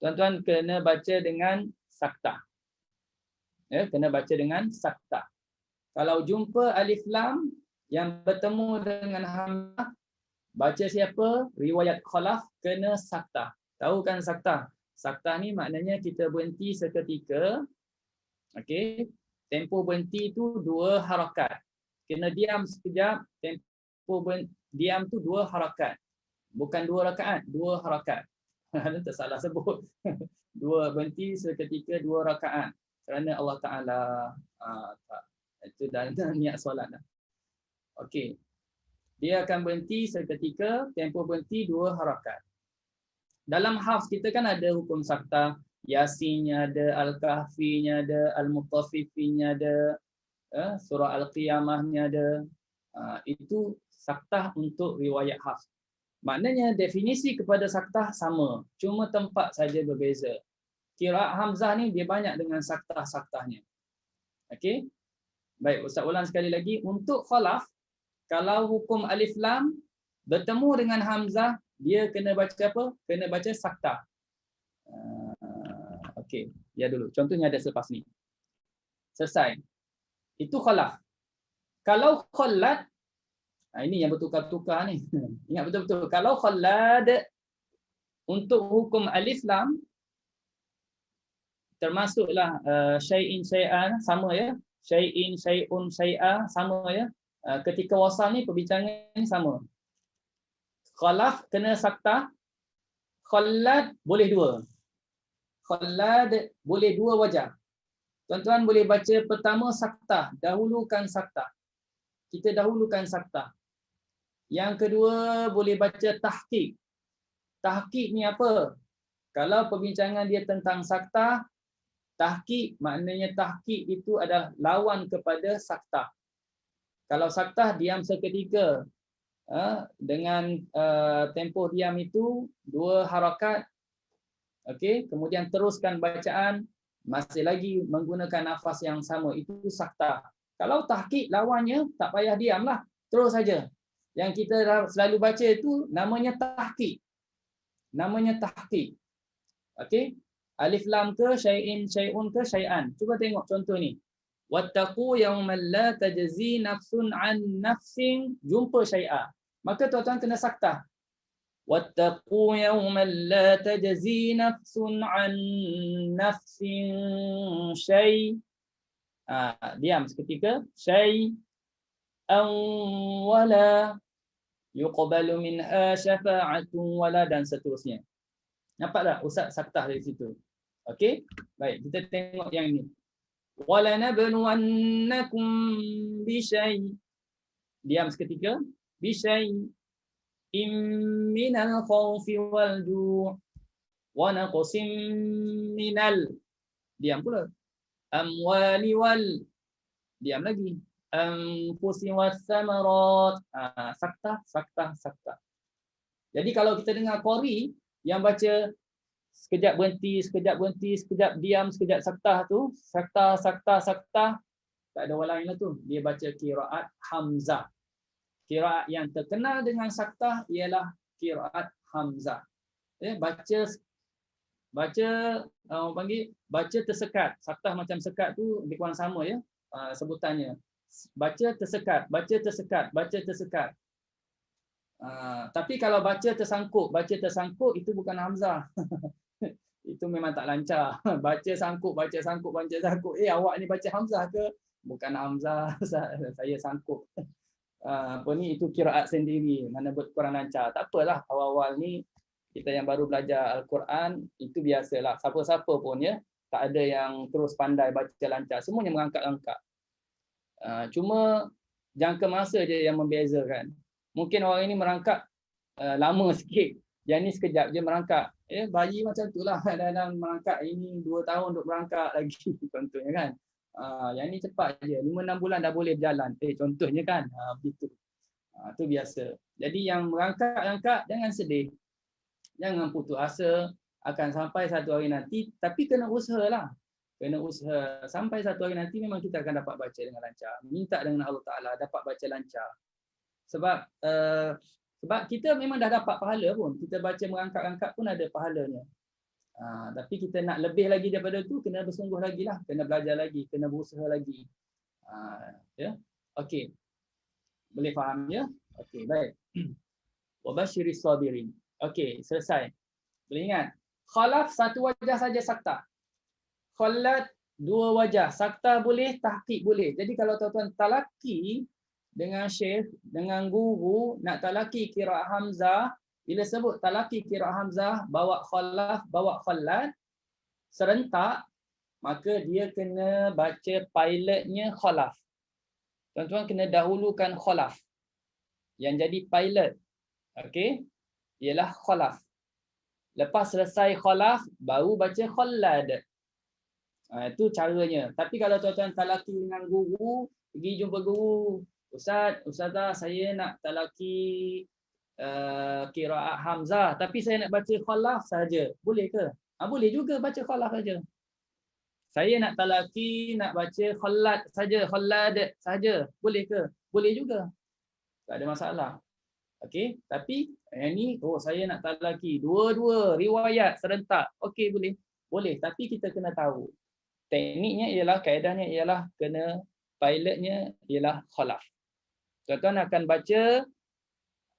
tuan-tuan kena baca dengan saktah. Kena baca dengan saktah. Kalau jumpa alif lam yang bertemu dengan hamzah, baca siapa? Riwayat khalaf, kena saktah. Tahu kan saktah? Saktah ni maknanya kita berhenti seketika. Okey. Tempoh berhenti tu 2 harakat. Kena diam sekejap. Tempoh diam tu 2 harakat. Bukan 2 rakaat, 2 harakat. Tak salah sebut. 2 berhenti seketika 2 rakaat. Kerana Allah Taala itu dah niat solat dah. Okey. Dia akan berhenti seketika, tempoh berhenti 2 harakat. Dalam hafz kita kan ada hukum saktah, Yasinnya ada, Al-Kahfinya ada, Al-Mutaffifin ada, surah Al-Qiyamahnya ada. Itu saktah untuk riwayat hafz. Maknanya definisi kepada saktah sama, cuma tempat saja berbeza. Qiraat Hamzah ni dia banyak dengan saktah-saktahnya. Okey. Baik, Ustaz ulang sekali lagi. Untuk khalaf, kalau hukum alif lam bertemu dengan hamzah, dia kena baca apa? Kena baca saktah. Okey, ya dulu. Contohnya ada selepas ni. Selesai. Itu khalaf. Kalau khalad, ini yang bertukar-tukar ni. Ingat betul-betul. Kalau khalad untuk hukum alif lam termasuklah syai'in syai'an sama ya. Syai'in syai'un syai'a sama ya. Ketika wasal ni perbincangan ni sama. Khalaf kena saktah. Khalad boleh dua. Khalad boleh dua wajah. Tuan-tuan boleh baca pertama saktah, dahulukan saktah. Kita dahulukan saktah. Yang kedua boleh baca tahqiq. Tahqiq ni apa? Kalau perbincangan dia tentang saktah, tahqiq maknanya tahqiq itu adalah lawan kepada saktah. Kalau saktah diam seketika, dengan tempoh diam itu 2 harakat, okey, kemudian teruskan bacaan, masih lagi menggunakan nafas yang sama, itu saktah. Kalau tahqiq lawannya tak payah diamlah, terus saja. Yang kita selalu baca itu namanya tahqiq. Namanya tahqiq. Okey? Alif lam ke syai'in syai'un ke syai'an. Cuba tengok contoh ni. Wattaqu yawman la tajzi nafsun an nafsin, jumpa syai'a. Maka tuan-tuan kena saktah. Wattaqu yawman la tajzi nafsun an nafsin syai'. Diam seketika. Syai'an wala yuqbalu minha syafa'atun wala, dan seterusnya. Nampak tak Ustaz saktah dari situ? Okey? Baik, kita tengok yang ini. Wala nabluwannakum bisyai'. Diam seketika. Bisyai'in minal khawfi wal ju' wa naqsim minal. Diam pula. Amwali wal. Diam lagi. Anfusi was samarat. Saktah, saktah, saktah. Jadi kalau kita dengar qari yang baca sekejap berhenti, sekejap berhenti, sekejap diam, sekejap saktah tu, saktah, saktah, saktah, tak ada orang lain lah tu. Dia baca qiraat Hamzah. Qiraat yang terkenal dengan saktah ialah qiraat Hamzah. Baca orang panggil baca tersekat. Saktah macam sekat tu lebih kurang sama ya sebutannya. Baca tersekat, baca tersekat, baca tersekat. Tapi kalau baca tersangkut itu bukan Hamzah. Itu memang tak lancar. Baca sangkut, baca sangkut, baca sangkut. Awak ni baca Hamzah ke? Bukan Hamzah, saya sangkut. Itu qiraat sendiri, mana kurang lancar. Tak apalah, awal-awal ni kita yang baru belajar Al-Quran, itu biasalah. Siapa-siapa pun ya, tak ada yang terus pandai baca lancar. Semuanya mengangkat-angkat. Cuma jangka masa je yang membezakan. Mungkin orang ini merangkak lama sikit. Yang ni sekejap je merangkak. Bayi macam tu lah. Dalam merangkak ini 2 tahun duk merangkak lagi. Contohnya kan. Yang ni cepat je. 5-6 bulan dah boleh berjalan. Contohnya kan. Begitu. Itu biasa. Jadi yang merangkak-angkat jangan sedih. Jangan putus asa. Akan sampai satu hari nanti. Tapi kena usahalah. Kena usaha. Sampai satu hari nanti memang kita akan dapat baca dengan lancar. Minta dengan Allah Ta'ala dapat baca lancar. Sebab kita memang dah dapat pahala pun. Kita baca merangkak-angkat pun ada pahalanya. Tapi kita nak lebih lagi daripada tu, kena bersungguh lagi lah. Kena belajar lagi, kena berusaha lagi. Ya, okey. Boleh faham ya? Okey, baik. Wabashiris sabirin. Okey, selesai. Boleh ingat? Khalaf satu wajah saja saktah. Khalad 2 wajah. Saktah boleh, tahqiq boleh. Jadi kalau tuan-tuan talaki dengan syekh, dengan guru, nak talaki qiraat Hamzah, bila sebut talaki qiraat Hamzah, bawa khalaf, bawa khalad, serentak, maka dia kena baca pilotnya khalaf. Tuan-tuan kena dahulukan khalaf. Yang jadi pilot, okey, ialah khalaf. Lepas selesai khalaf, baru baca khalad. Itu caranya. Tapi kalau tuan-tuan talaki dengan guru, pergi jumpa guru, Ustazah, saya nak talaki qiraat Hamzah, tapi saya nak baca khalaf saja. Boleh ke? Boleh juga baca khalaf saja. Saya nak talaki, nak baca khalad saja, khalad saja. Boleh ke? Boleh juga. Tak ada masalah. Okey, tapi yang ni saya nak talaki dua-dua riwayat serentak. Okey, boleh. Boleh, tapi kita kena tahu. Tekniknya ialah, kaedahnya ialah kena pilotnya ialah khalaf. Tuan-tuan akan baca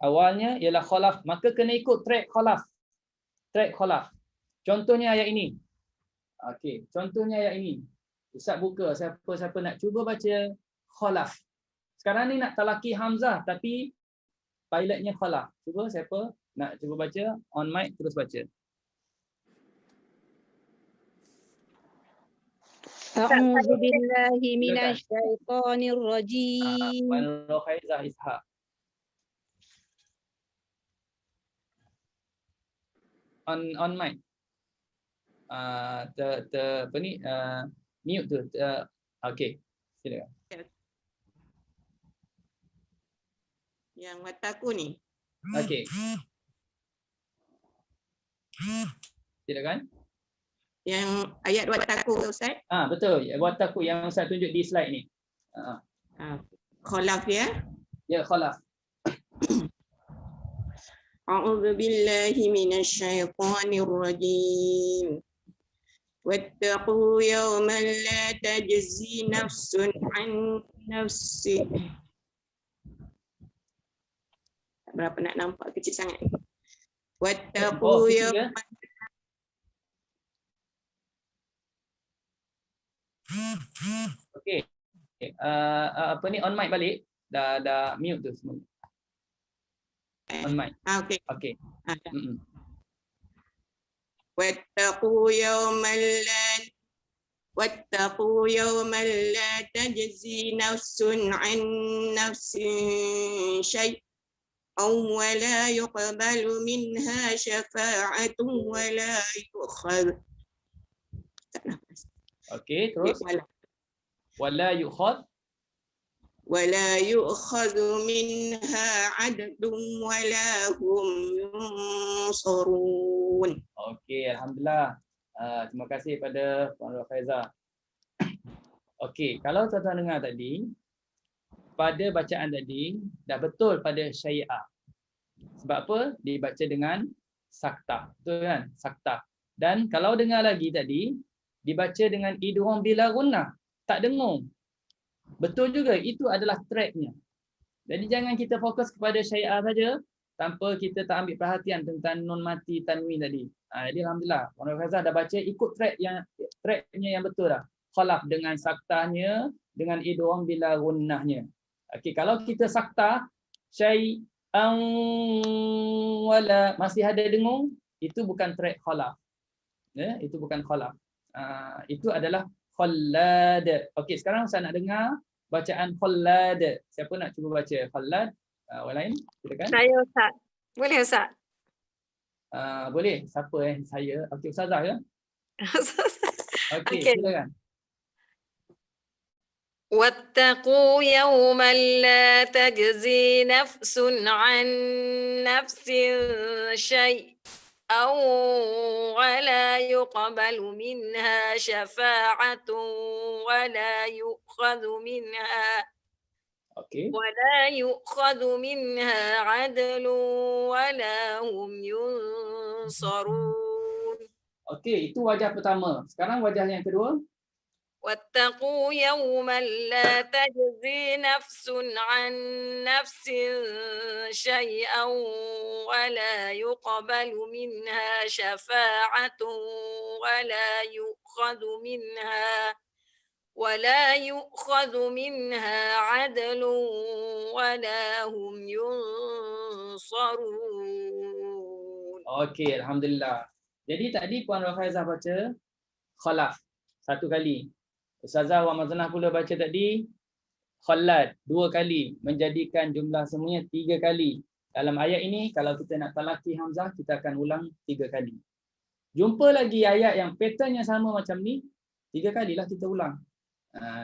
awalnya ialah khalaf, maka kena ikut track khalaf. Track khalaf. Contohnya ayat ini. Okey, contohnya ayat ini. Ustaz buka, siapa-siapa nak cuba baca khalaf. Sekarang ni nak talaki hamzah tapi pilotnya khalaf. Cuba siapa nak cuba baca, on mic terus baca. A'udzu billahi minasy syaithanir rajim. Puan Rohaizah Ishaq. On mic. Apa ni? Mute tu. Okey. Silakan. Yang wataku ni. Okey. Silakan. Yang ayat wataku Ustaz. Betul. Wataku yang saya tunjuk di slide ni. Khalaf ya. Ya, khalaf. A'udzu billahi minasy syaithanir rajim. Wattaqu yawman la tajzi nafsun an nafsi. Berapa nak nampak kecil sangat. Wattaqu yawman. Okey. Apa ni, on mic balik. Dah mute tu semua. On mic. Okey. Okey. واتقوا يوما لا تجزي نفس عن نفس شيئا ولا يقبل منها شفاعة ولا يؤخذ. Okey, terus. ولا يؤخذ منها عدل ولا هم ينصرون. Okey, alhamdulillah. Terima kasih pada Puan Rohaizah. Okey, kalau tuan-tuan dengar tadi, pada bacaan tadi dah betul pada syai'ah. Sebab apa? Dibaca dengan saktah. Betul kan? Saktah. Dan kalau dengar lagi tadi, dibaca dengan idgham bila gunnah. Tak dengung. Betul juga, itu adalah tracknya. Jadi jangan kita fokus kepada syai'ah saja tanpa kita tak ambil perhatian tentang nun mati tanwin tadi. Jadi alhamdulillah, Puan Rohaizah dah baca ikut tracknya yang betul dah. Khalaf dengan saktahnya, dengan idgham bila gunnahnya. Okey, kalau kita saktah syai'an wala masih ada dengung, itu bukan track khalaf. Ya, itu bukan khalaf. Itu adalah khallad. Okey, sekarang saya nak dengar bacaan khallad. Siapa nak cuba baca khallad? Orang lain? Silakan. Saya Ustaz. Boleh Ustaz? Boleh. Siapa saya? Okey, Ustazah ya? Okey, Okey. silakan. واتقوا يوما لا تجزي نفس عن نفس شيئا ولا يقبل منها شفاعة ولا يؤخذ منها عدل ولا هم ينصرون. Okey, itu wajah pertama. Sekarang wajah yang kedua. واتقوا يوما لا تجزي نفس عن نفس شيئا ولا يقبل منها شفاعة ولا يؤخذ منها عدل ولا هم ينصرون. Okey, alhamdulillah. Jadi tadi Puan Rohaizah baca khalaf satu kali. Ustazah Wan Mazanah pula baca tadi khallad 2 kali, menjadikan jumlah semuanya 3 kali. Dalam ayat ini kalau kita nak talaki hamzah, kita akan ulang 3 kali. Jumpa lagi ayat yang patternnya sama macam ni, 3 kalilah kita ulang.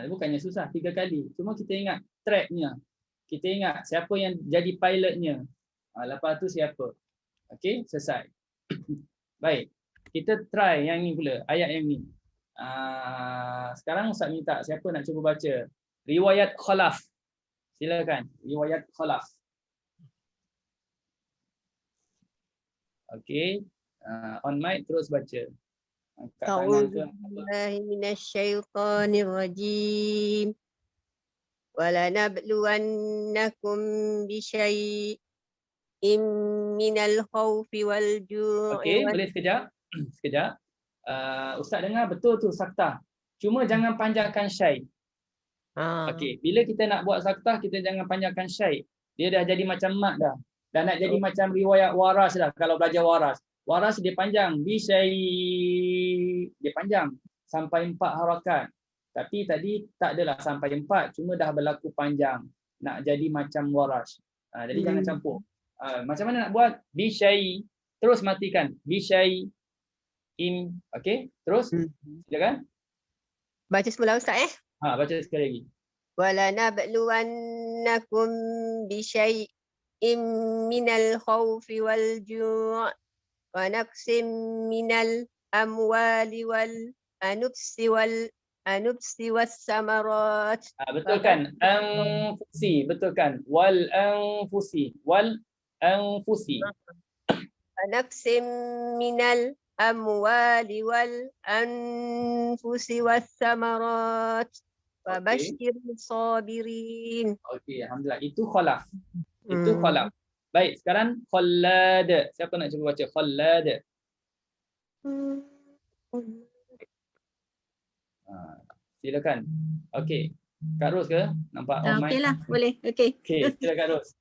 Bukannya susah, 3 kali. Cuma kita ingat tracknya. Kita ingat siapa yang jadi pilotnya. Lepas tu siapa. Okey, selesai. Baik. kita try yang ni pula, ayat yang ni. Sekarang Ustaz minta siapa nak cuba baca riwayat Khalaf. Silakan, riwayat Khalaf. Okey, on mic terus baca. Angkat tangan ke apa. A'udzubillahi minasyaitonirrajim. Walanabluwannakum bisyai'in minal khawfi wal ju'i. Okey, boleh sekejap? Sekejap. Ustaz dengar betul tu saktah. Cuma jangan panjangkan syai'. Okey, bila kita nak buat saktah, kita jangan panjangkan syai'. Dia dah jadi macam mat dah. Dah nak jadi macam riwayat waras dah kalau belajar waras. Waras dia panjang, bisyai dia panjang sampai 4 harakat. Tapi tadi tak adalah sampai 4, cuma dah berlaku panjang. Nak jadi macam waras. Jadi jangan campur. Macam mana nak buat? Bisyai, terus matikan. Bisyai im. Okey, terus silakan. Baca semula Ustaz Baca sekali lagi. Walanabluwannakum bisyai'in minal khawfi wal ju'i wa naqsim minal amwali wal anfsi was samarat. Betulkan. Anfusi, betulkan. Wal anfusi. Wa naqsim minal amwali wal anfusi was samarat. Wa basyiril sabirin. Okey, alhamdulillah. Itu Khalaf. Itu Khalaf. Baik, sekarang Khallad. Siapa nak cuba baca Khallad? Silakan. Okey. Kak Ros ke? Nampak on mic? Okeylah, boleh. Okey. Okey, silakan Kak Ros.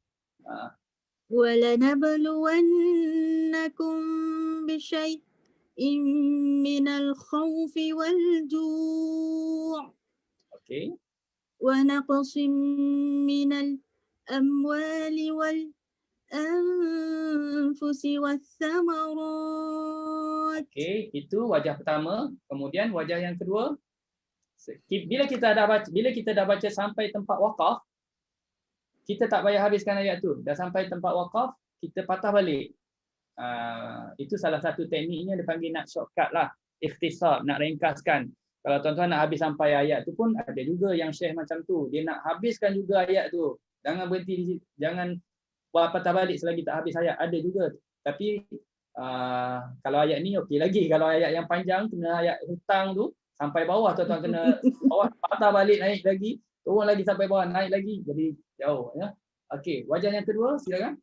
وَلَنَبْلُوَنَّكُمْ بِشَيْءٍ مِّنَ الْخَوْفِ وَالْجُوعِ Okey. وَنَقْصٍ مِّنَ الْأَمْوَالِ وَالْأَنفُسِ وَالثَّمَرَاتِ. Okey, itu wajah pertama. Kemudian wajah yang kedua. Bila kita dah baca sampai tempat waqaf, kita tak payah habiskan ayat tu. Dah sampai tempat waqaf, kita patah balik. Itu salah satu tekniknya, dipanggil nak shortcut lah. Ikhtisar, nak ringkaskan. Kalau tuan-tuan nak habis sampai ayat tu pun ada juga yang syekh macam tu. Dia nak habiskan juga ayat tu. Jangan berhenti di situ. Jangan buat patah balik selagi tak habis ayat. Ada juga. Tapi kalau ayat ni okey lagi. Kalau ayat yang panjang, kena ayat hutang tu sampai bawah, tuan-tuan kena bawah, patah balik, naik lagi. Turun lagi sampai bawah, naik lagi. Jadi jauh. Ya. Okey, wajah yang kedua, silakan.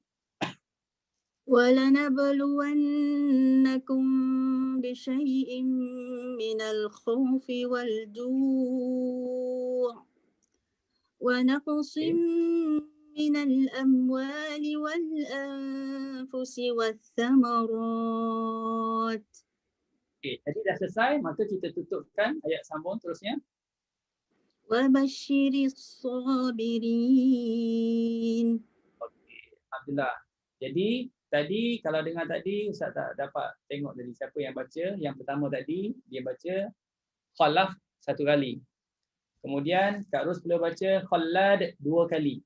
وَلَنَبْلُوَنَّكُمْ بِشَيْءٍ مِّنَ الْخَوْفِ وَالْجُوعِ وَنَقْصٍ مِّنَ الْأَمْوَالِ وَالْأَنفُسِ وَالثَّمَرَاتِ. Okey, jadi dah selesai, maka kita tutupkan ayat sambung terusnya. وَبَشِّرِ الصَّابِرِينَ. Okey, alhamdulillah. Jadi tadi kalau dengar tadi Ustaz tak dapat tengok tadi siapa yang baca. Yang pertama tadi dia baca Khalaf 1 kali. Kemudian Kak Ros perlu baca Khallad 2 kali.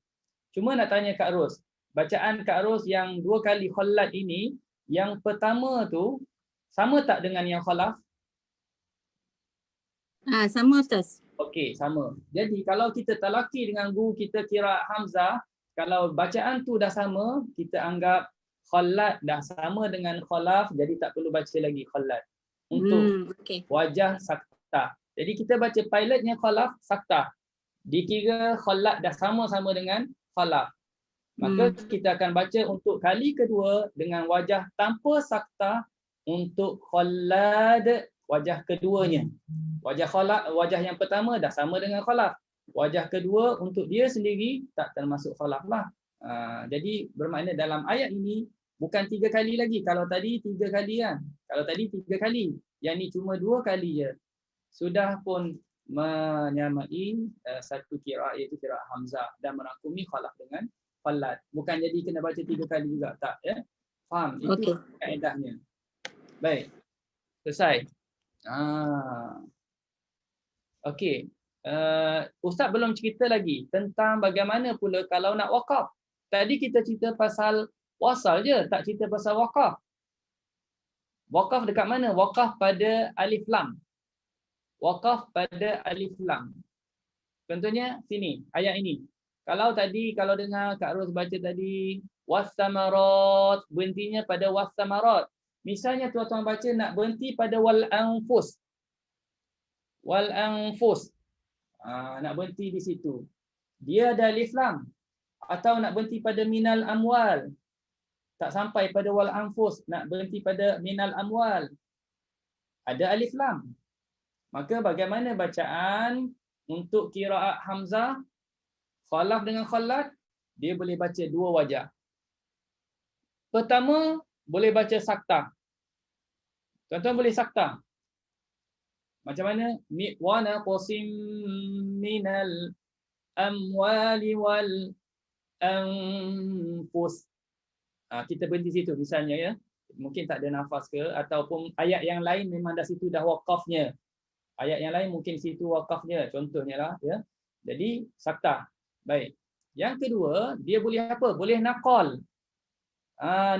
Cuma nak tanya Kak Ros, bacaan Kak Ros yang 2 kali Khallad ini, yang pertama tu sama tak dengan yang Khalaf? Sama Ustaz. Okey, sama. Jadi kalau kita talaki dengan guru kita Qiraat Hamzah, kalau bacaan tu dah sama, kita anggap Khallad dah sama dengan Khalaf, jadi tak perlu baca lagi Khallad. Untuk wajah saktah. Jadi kita baca pilotnya Khalaf saktah. Dikira Khallad dah sama-sama dengan Khalaf. Maka kita akan baca untuk kali kedua dengan wajah tanpa saktah untuk Khallad wajah keduanya. Wajah Khalaf, wajah yang pertama dah sama dengan Khalaf. Wajah kedua untuk dia sendiri tak termasuk Khalaf lah. Jadi bermakna dalam ayat ini bukan 3 kali lagi. Kalau tadi 3 kali kan. Kalau tadi 3 kali. Yang ni cuma 2 kali je. Sudah pun menyamai satu qiraat, iaitu qiraat Hamzah, dan merangkumi Khalaf dengan Khallad. Bukan jadi kena baca 3 kali juga. Tak, ya. Faham? Itu kaedahnya. Baik. Selesai. Okey. Ustaz belum cerita lagi tentang bagaimana pula kalau nak wakaf. Tadi kita cerita pasal wasal je, tak cerita pasal wakaf. Wakaf dekat mana? Wakaf pada alif lam. Wakaf pada alif lam. Contohnya sini, ayat ini. Kalau dengar Kak Ros baca tadi was-samarat, berhentinya pada was-samarat. Misalnya tuan-tuan baca nak berhenti pada wal anfus. Wal anfus. Nak berhenti di situ. Dia ada alif lam. Atau nak berhenti pada minal amwal. Tak sampai pada wal anfus, nak berhenti pada minal amwal. Ada alif lam. Maka bagaimana bacaan untuk qiraat Hamzah, Khalaf dengan Khalat, dia boleh baca dua wajah. Pertama, boleh baca sakta. Tuan-tuan boleh sakta. Macam mana? Wa naqsim minal amwali wal anfus. Kita berhenti situ misalnya ya. Mungkin tak ada nafas ke ataupun ayat yang lain memang dah situ dah wakafnya. Ayat yang lain mungkin situ wakafnya, contohnya lah ya. Jadi sakta. Baik. Yang kedua, dia boleh apa? Boleh naqal.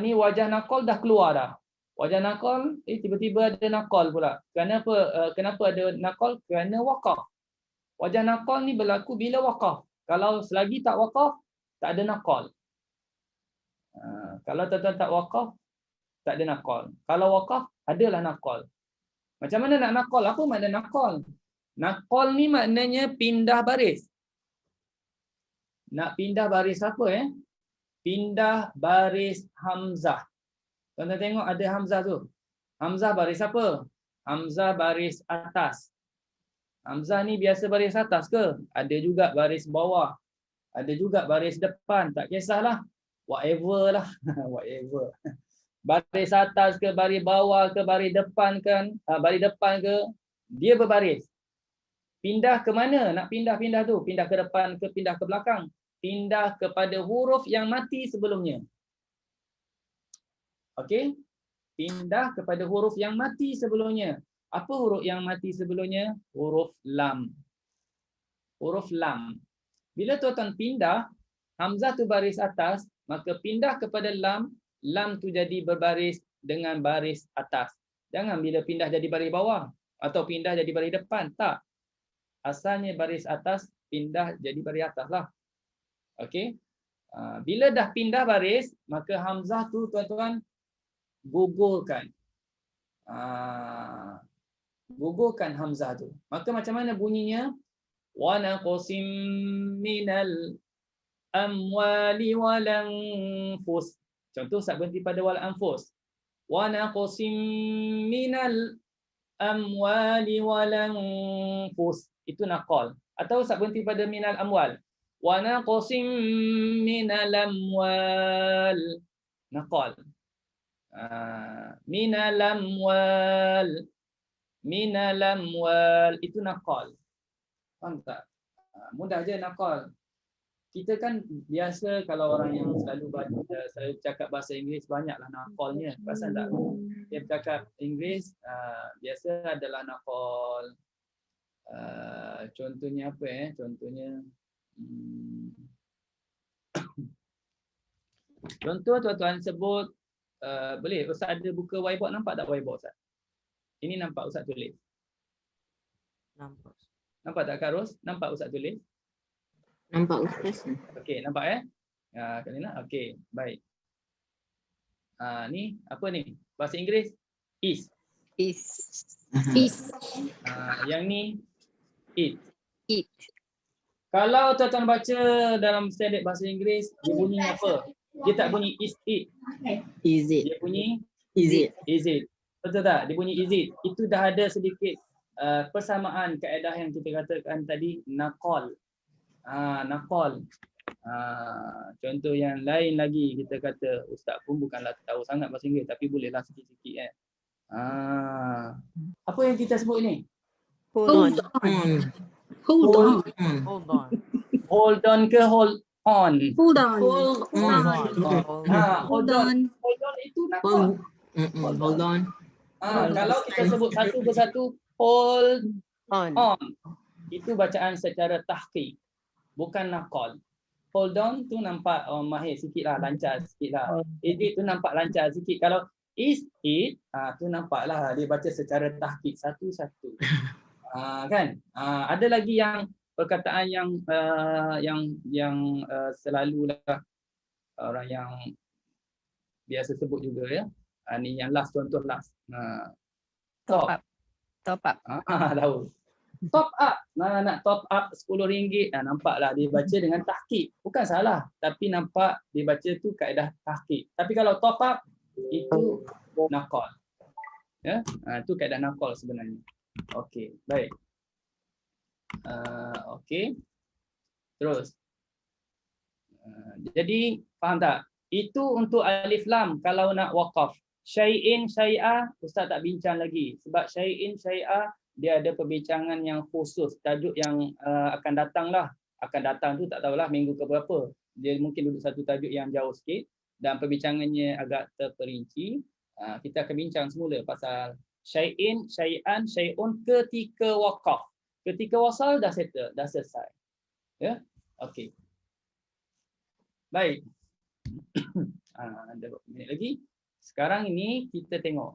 Ni wajah naqal dah keluar dah. Wajah naqal tiba-tiba ada naqal pula. Kenapa ada naqal? Kerana wakaf. Wajah naqal ni berlaku bila wakaf. Kalau selagi tak wakaf, tak ada naqal. Kalau tuan-tuan tak wakaf, tak ada naqal. Kalau wakaf, adalah naqal. Macam mana nak naqal? Apa makna naqal? Naqal ni maknanya pindah baris. Nak pindah baris apa Pindah baris Hamzah. Tuan-tuan tengok ada Hamzah tu. Hamzah baris apa? Hamzah baris atas. Hamzah ni biasa baris atas ke? Ada juga baris bawah. Ada juga baris depan. Tak kisahlah. Whatever lah. Whatever. Baris atas ke, baris bawah ke, baris depan kan, baris depan ke, dia berbaris. Pindah ke mana? Nak pindah-pindah tu. Pindah ke depan ke, pindah ke belakang. Pindah kepada huruf yang mati sebelumnya. Okey? Pindah kepada huruf yang mati sebelumnya. Apa huruf yang mati sebelumnya? Huruf lam. Huruf lam. Bila tuan-tuan pindah, Hamzah tu baris atas, maka pindah kepada lam, lam tu jadi berbaris dengan baris atas. Jangan bila pindah jadi baris bawah atau pindah jadi baris depan. Tak. Asalnya baris atas, pindah jadi baris atas lah. Okey. Bila dah pindah baris, maka Hamzah tu tuan-tuan gugurkan. Gugurkan Hamzah tu. Maka macam mana bunyinya? Wa naqsim minal amwali wal anfus. Contoh saat berhenti pada wal anfus. Wa naqsim minal amwali wal anfus. Itu naqal. Atau saat berhenti pada minal amwal. Wa naqsim minal amwal. Naqal. Minal amwal. Minal amwal. Itu naqal. Faham tak? Mudah je naqal. Kita kan biasa kalau orang yang selalu cakap bahasa Inggeris banyaklah naqalnya. Pasal tak? Dia bercakap Inggeris biasa adalah naqal. Contohnya apa Contohnya contoh tuan-tuan sebut boleh Ustaz ada buka whiteboard, nampak tak whiteboard Ustaz? Ini nampak Ustaz tulis. Nampak. Nampak tak Kak Ros? Nampak Ustaz tulis? Nampak Ustaz. Okey, nampak Kalina? Okey, baik. Ni apa ni? Bahasa Inggeris is. Is. Is. Yang ni it. It. Kalau tuan-tuan baca dalam standard bahasa Inggeris, dia bunyi apa? Dia tak bunyi is it. Is it? Dia bunyi Is it? is it. Betul tak? Dia bunyi is it. Itu dah ada sedikit persamaan kaedah yang kita katakan tadi, naqal. Naqal. Contoh yang lain lagi kita kata, Ustaz pun bukanlah tahu sangat bahasa Inggeris tapi bolehlah sikit-sikit Apa yang kita sebut ni? Hold on. Hold on. Hold on. Hold on ke hold on? Hold on. Hold on. Hold on. Hold on itu naqal. Hold on. Kalau kita sebut satu persatu, hold On. on. Itu bacaan secara tahqiq, bukan naqal. Hold on tu nampak mahir sikit lah, lancar sikit lah. Edit tu nampak lancar sikit. Kalau Is it, tu nampaklah dia baca secara tahqiq satu-satu. Kan? Ada lagi yang perkataan yang selalulah orang yang biasa sebut juga ya. Ni yang last, contoh last. Top up. Top up. Tahu. Top up. Nak top up RM10. Nampaklah dia baca dengan tahqiq. Bukan salah, tapi nampak dia baca tu kaedah tahqiq. Tapi kalau top up itu naqal. Ya, itu kaedah naqal sebenarnya. Okey, baik. Okey. Terus. Jadi faham tak? Itu untuk alif lam kalau nak waqaf. Syai'in, syai'ah, Ustaz tak bincang lagi. Sebab syai'in, syai'ah dia ada perbincangan yang khusus. Tajuk yang akan datang lah. Akan datang tu tak tahulah minggu ke berapa. Dia mungkin duduk satu tajuk yang jauh sikit. Dan perbincangannya agak terperinci. Kita akan bincang semula pasal syai'in, syai'an, syai'un ketika waqaf. Ketika wasal dah settle, dah selesai. Ya? Okey. Baik. Ada berapa minit lagi? Sekarang ini kita tengok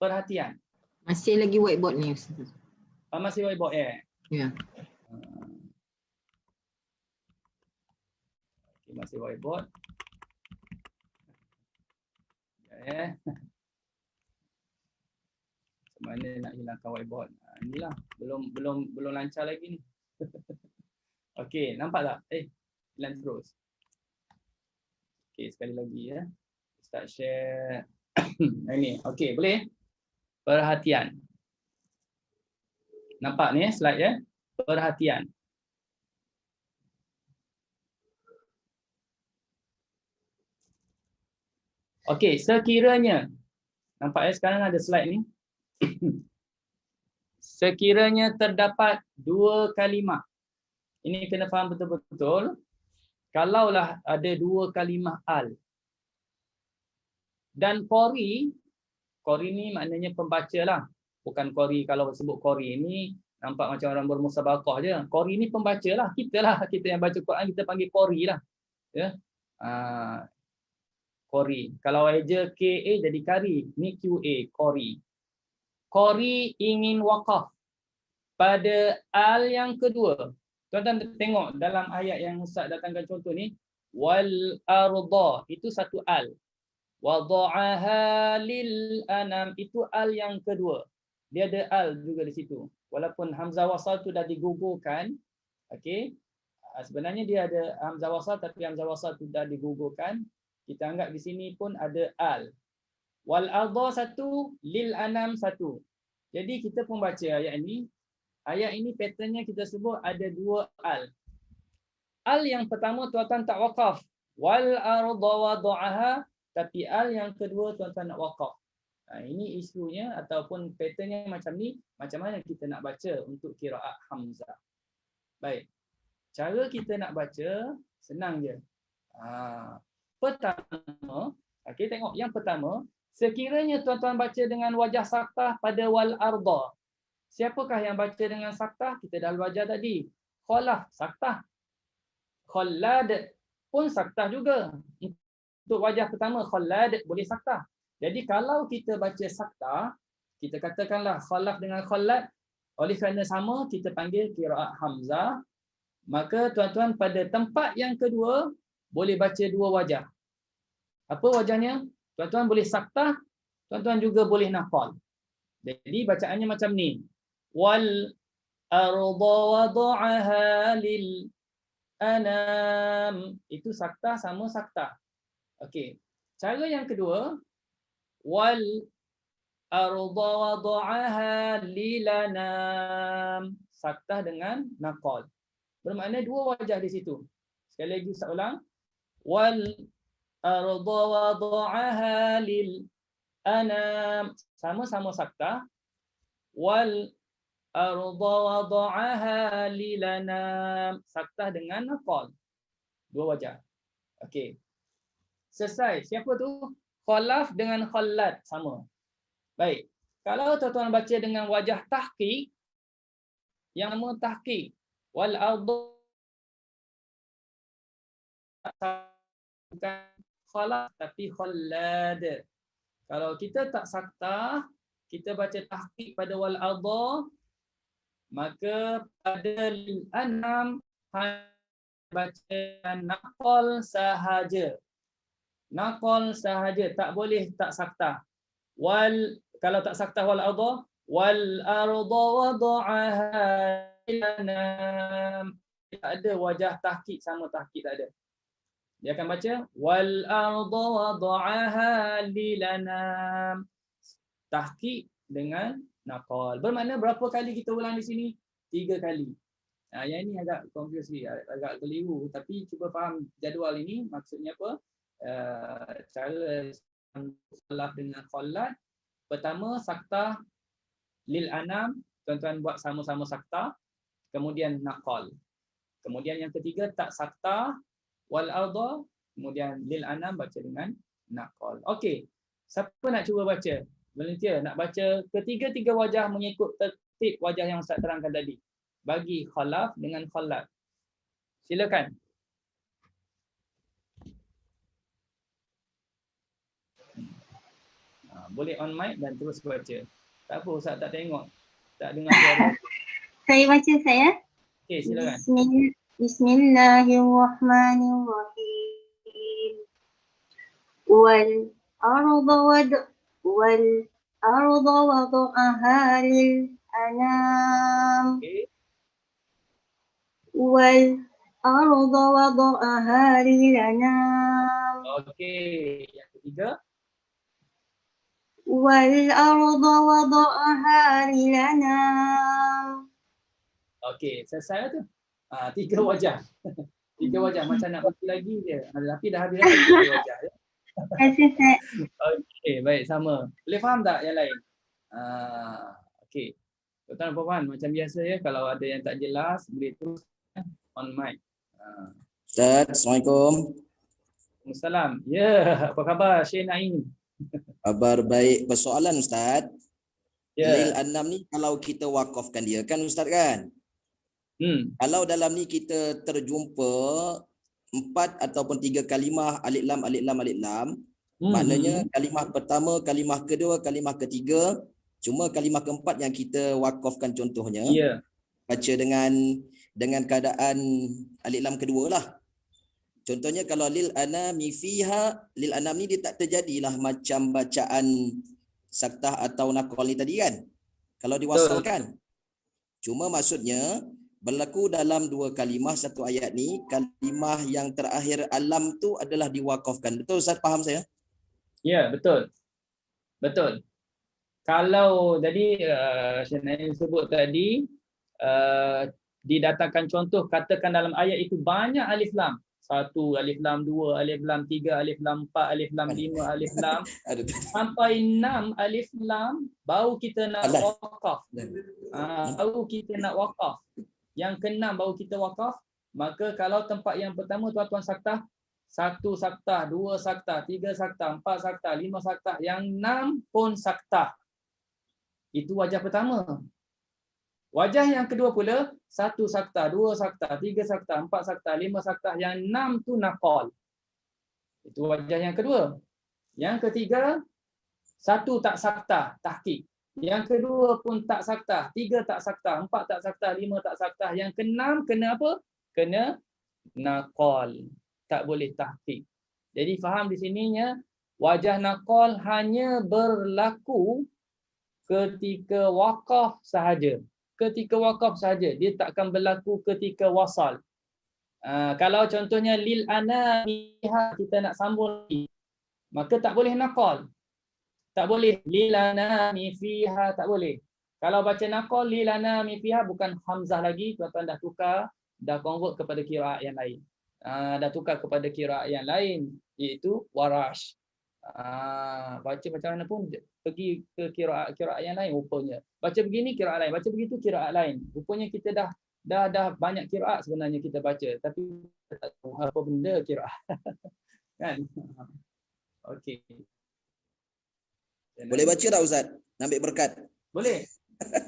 perhatian. Masih lagi whiteboard ni Ustaz. Masih whiteboard ya? Ya. Okay, masih whiteboard. Ya. Macam mana nak hilangkan whiteboard? Inilah belum lancar lagi ni. Okey, nampak tak? Hilang terus. Okey, sekali lagi ya. Start share. Ini. Okey, boleh? Perhatian. Nampak ni slide ya? Perhatian. Okey, sekiranya nampak ya sekarang ada slide ni. Sekiranya terdapat dua kalimah. Ini kena faham betul-betul. Kalaulah ada dua kalimah al. Dan qari ni maknanya pembaca lah. Bukan qari, kalau sebut qari ni nampak macam orang bermusabaqah je. Qari ni pembaca lah. Kita yang baca Quran kita panggil qari lah. Ya. Qari. Kalau eja KA jadi kari. Ni QA, qari. Qari ingin waqaf pada al yang kedua. Tuan-tuan tengok dalam ayat yang Ustaz datangkan contoh ni. Wal arda. Itu satu al. Wada'aha lil anam. Itu al yang kedua. Dia ada al juga di situ. Walaupun hamzah wasal tu dah digugurkan. Okey. Sebenarnya dia ada hamzah wasal tapi hamzah wasal tu dah digugurkan. Kita anggap di sini pun ada al. Wal arda satu, lil anam satu. Jadi kita pun baca ayat ini. Ayat ini patternnya kita sebut ada dua al. Al yang pertama tuan-tuan tak waqaf. Wal arda wada'aha. Tapi al yang kedua tuan-tuan nak waqaf. Ini isunya ataupun patternnya macam ni. Macam mana kita nak baca untuk qiraat hamzah. Baik. Cara kita nak baca senang je. Pertama, okey tengok yang pertama, sekiranya tuan-tuan baca dengan wajah saktah pada wal arda. Siapakah yang baca dengan saktah? Kita dah belajar tadi. Khalaf saktah. Khallad pun saktah juga. Untuk wajah pertama khallad boleh saktah. Jadi kalau kita baca saktah, kita katakanlah khalaf dengan khallad, oleh kerana sama kita panggil qiraat hamzah. Maka tuan-tuan pada tempat yang kedua boleh baca dua wajah. Apa wajahnya? Tuan-tuan boleh saktah, tuan-tuan juga boleh naqal. Jadi bacaannya macam ni. Wal arda wada'aha lil anam. Itu saktah sama saktah. Okey. Cara yang kedua, wal arda wada'aha lil anam. Saktah dengan naqal. Bermakna dua wajah di situ. Sekali lagi saya ulang. Wal arda wada'aha lil anam. Sama-sama saktah. Wal arda wada'aha lil anam. Saktah dengan naqal. Dua wajah. Okey. Selesai. Siapa tu? Khalaf dengan khallad sama. Baik. Kalau tuan-tuan baca dengan wajah tahqiq, yang nama tahqiq. Wal arda bukan khalaf tapi khallad. Kalau kita tak saktah, kita baca tahqiq pada wal adha, maka pada lil anam baca naqal sahaja. Naqal sahaja, tak boleh tak saktah. Kalau tak saktah wal adha, wal arda wada'aha lanam. Tak ada wajah tahqiq sama tahqiq tak ada. Dia akan baca wal arda wada'aha lilanam. Tahqiq dengan naqal. Bermakna berapa kali kita ulang di sini? 3 kali. Yang ini agak confuse, agak keliru, tapi cuba faham jadual ini maksudnya apa? Cara salah dengan khallad. Pertama saktah lil anam, tuan-tuan buat sama-sama saktah, kemudian naqal. Kemudian yang ketiga tak saktah wal arda, kemudian lil anam baca dengan naqal. Okey. Siapa nak cuba baca? Volunteer nak baca ketiga-tiga wajah mengikut tertib wajah yang Ustaz terangkan tadi. Bagi khalaf dengan khallad. Silakan. Boleh on mic dan terus baca. Tak apa, Ustaz tak tengok. Tak dengar suara. Saya baca saya. Okey, silakan. Bismillahirrahmanirrahim. Wal arda wada'aha lil anam. Okey. Wal arda wada'aha lil anam. Okey, yang ketiga. Wal arda wada'aha lil anam. Okey, selesai tu. 3 wajah. 3 wajah macam nak bagi lagi je. Tapi dah habis dah 3 wajah ya. Saya. Okey, baik, sama. Boleh faham tak yang lain? Okey. Tuan-tuan dan puan, macam biasa ya, kalau ada yang tak jelas boleh terus on mic. Ustaz, Assalamualaikum. Waalaikumsalam. Ya, apa khabar Syekh Naim? Kabar baik. Persoalan Ustaz. Ya. Lil anam ni kalau kita wakafkan dia kan Ustaz kan? Kalau dalam ni kita terjumpa 4 ataupun 3 kalimah alif lam alif lam alif lam, maknanya kalimah pertama, kalimah kedua, kalimah ketiga, cuma kalimah keempat yang kita wakafkan contohnya. Ya. Baca dengan keadaan alif lam kedua lah. Contohnya kalau lil anami fiha, lil anam ni dia tak terjadilah macam bacaan saktah atau naqal ni tadi kan. Kalau diwasalkan. Cuma maksudnya berlaku dalam 2 kalimah satu ayat ni, kalimah yang terakhir alam tu adalah diwakafkan. Betul Ustaz, faham saya? Ya, betul. Betul. Kalau tadi Syekh sebut tadi didatangkan contoh, katakan dalam ayat itu banyak alif lam. 1 alif lam, 2 alif lam, 3 alif lam, 4 alif lam, 5 alif lam sampai 6 alif lam baru kita nak wakaf. Baru kita nak wakaf. Yang ke-6 baru kita wakaf. Maka kalau tempat yang pertama tuan-tuan saktah, 1 saktah, 2 saktah, 3 saktah, 4 saktah, 5 saktah, yang 6 pun saktah. Itu wajah pertama. Wajah yang kedua pula, 1 saktah, 2 saktah, 3 saktah, 4 saktah, 5 saktah, yang 6 tu naqal. Itu wajah yang kedua. Yang ketiga, 1 tak saktah, tahqiq. Yang kedua pun tak saktah, 3 tak saktah, 4 tak saktah, 5 tak saktah. Yang ke-6 kena apa? Kena naqal. Tak boleh tahqiq. Jadi faham di sininya, wajah naqal hanya berlaku ketika wakaf sahaja. Ketika wakaf sahaja, dia tak akan berlaku ketika wasal. Kalau contohnya lil anamiha kita nak sambung lagi, maka tak boleh naqal. Tak boleh lil anami fiha, tak boleh. Kalau baca naqal lil anami fiha bukan hamzah lagi, tuan-tuan dah tukar, dah convert kepada qiraat yang lain. Dah tukar kepada qiraat yang lain, iaitu warash. Baca macam mana pun pergi ke qiraat yang lain rupanya. Baca begini qiraat lain, baca begitu qiraat lain. Rupanya kita dah banyak qiraat sebenarnya kita baca, tapi tak tahu apa benda qiraat. Kan? Okey. Boleh baca tak Ustaz? Ambil berkat. Boleh.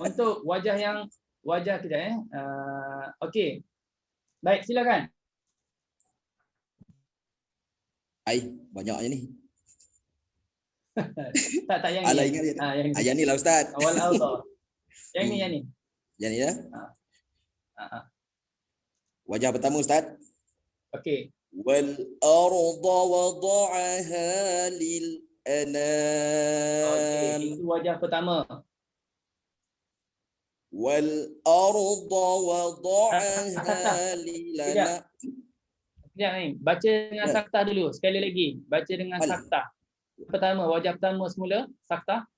Untuk wajah kejap Okey. Baik, silakan. Banyaknya ni. Tak yang Alah ni. ingat dia. Yang ni. Yang ni lah Ustaz. Awal auto. Yang ni. Yang ni ya. Wajah pertama Ustaz. Okey. Wal arda wada'aha lil anam. Okey, itu wajah pertama. Wal arda wada'aha lil anam. Sekejap ni, baca dengan saktah dulu. Sekali lagi, baca dengan saktah. Pertama, wajah pertama semula, saktah.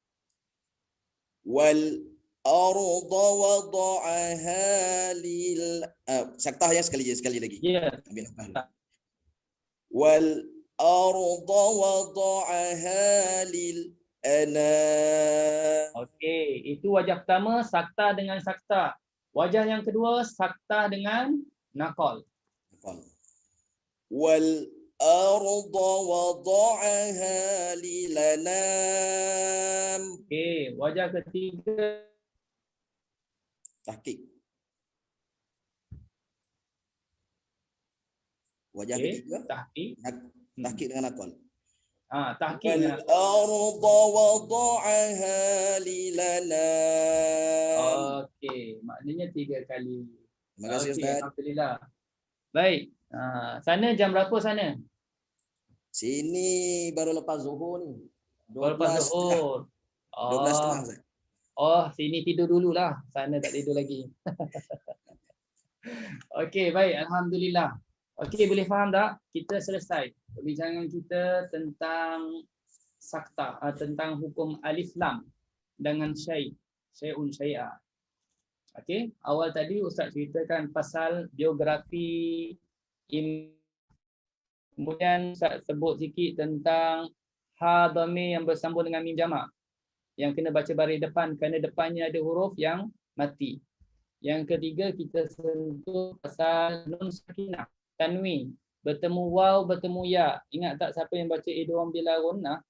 Wal arda wada'aha lil saktah ya sekali lagi. Ya. Ambil nafas. Wal arda wada'aha lil anam. Okey, itu wajah pertama, saktah dengan saktah. Wajah yang kedua, saktah dengan naqal. Wal arda wada'aha lil anam. Okey, wajah ketiga, tahqiq. Wajah ketiga tahqiq. Tahqiq dengan naqal. Tahqiq Wal dengan arda wada'aha lil anam. Okey, maknanya 3 kali. Terima kasih Okey, Ustaz. alhamdulillah. Baik. Sana jam berapa sana? Sini baru lepas zuhur ni. Baru lepas zuhur. 12.30 Ustaz. Sini tidur dululah. Sana tak tidur lagi. Okey, baik. Alhamdulillah. Okey, boleh faham tak? Kita selesai perbincangan kita tentang saktah, tentang hukum alif lam dengan syai'un syai'a. Okey, awal tadi Ustaz ceritakan pasal biografi kemudian Ustaz sebut sikit tentang ha dhamir yang bersambung dengan mim jamak yang kena baca baris depan kerana depannya ada huruf yang mati. Yang ketiga kita sentuh pasal nun sakinah, tanwin, bertemu waw, bertemu ya. Ingat tak siapa yang baca idgham bila gunnah?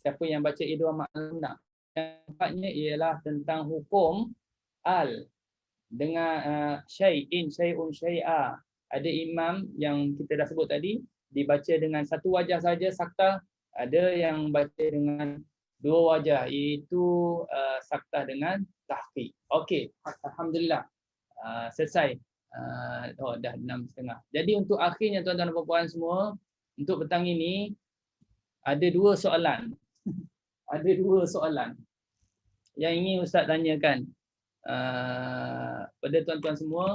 Siapa yang baca idgham ma'lunah? Yang keempatnya ialah tentang hukum al dengan syai'in, syai'un syai'a. Ada imam yang kita dah sebut tadi dibaca dengan satu wajah saja saktah, ada yang baca dengan 2 wajah, iaitu saktah dengan tahqiq. Okey, alhamdulillah. Selesai. Dah 6.30. Jadi untuk akhirnya tuan-tuan dan puan-puan semua, untuk petang ini ada 2 soalan. Ada 2 soalan yang ingin Ustaz tanyakan pada tuan-tuan semua.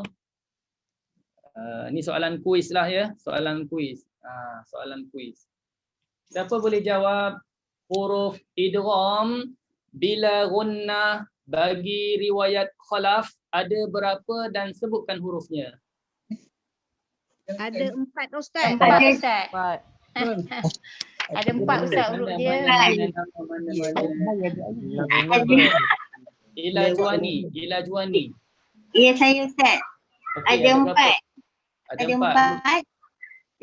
Ni soalan kuis lah ya, soalan kuis. Soalan kuis. Siapa boleh jawab huruf idgham bila gunnah bagi riwayat khalaf ada berapa dan sebutkan hurufnya? Ada 4 Ustaz. 4 Ustaz. Ada 4 Ustaz huruf dia. Ila Juwani. Ya saya Ustaz. Ada 4. Ada 4.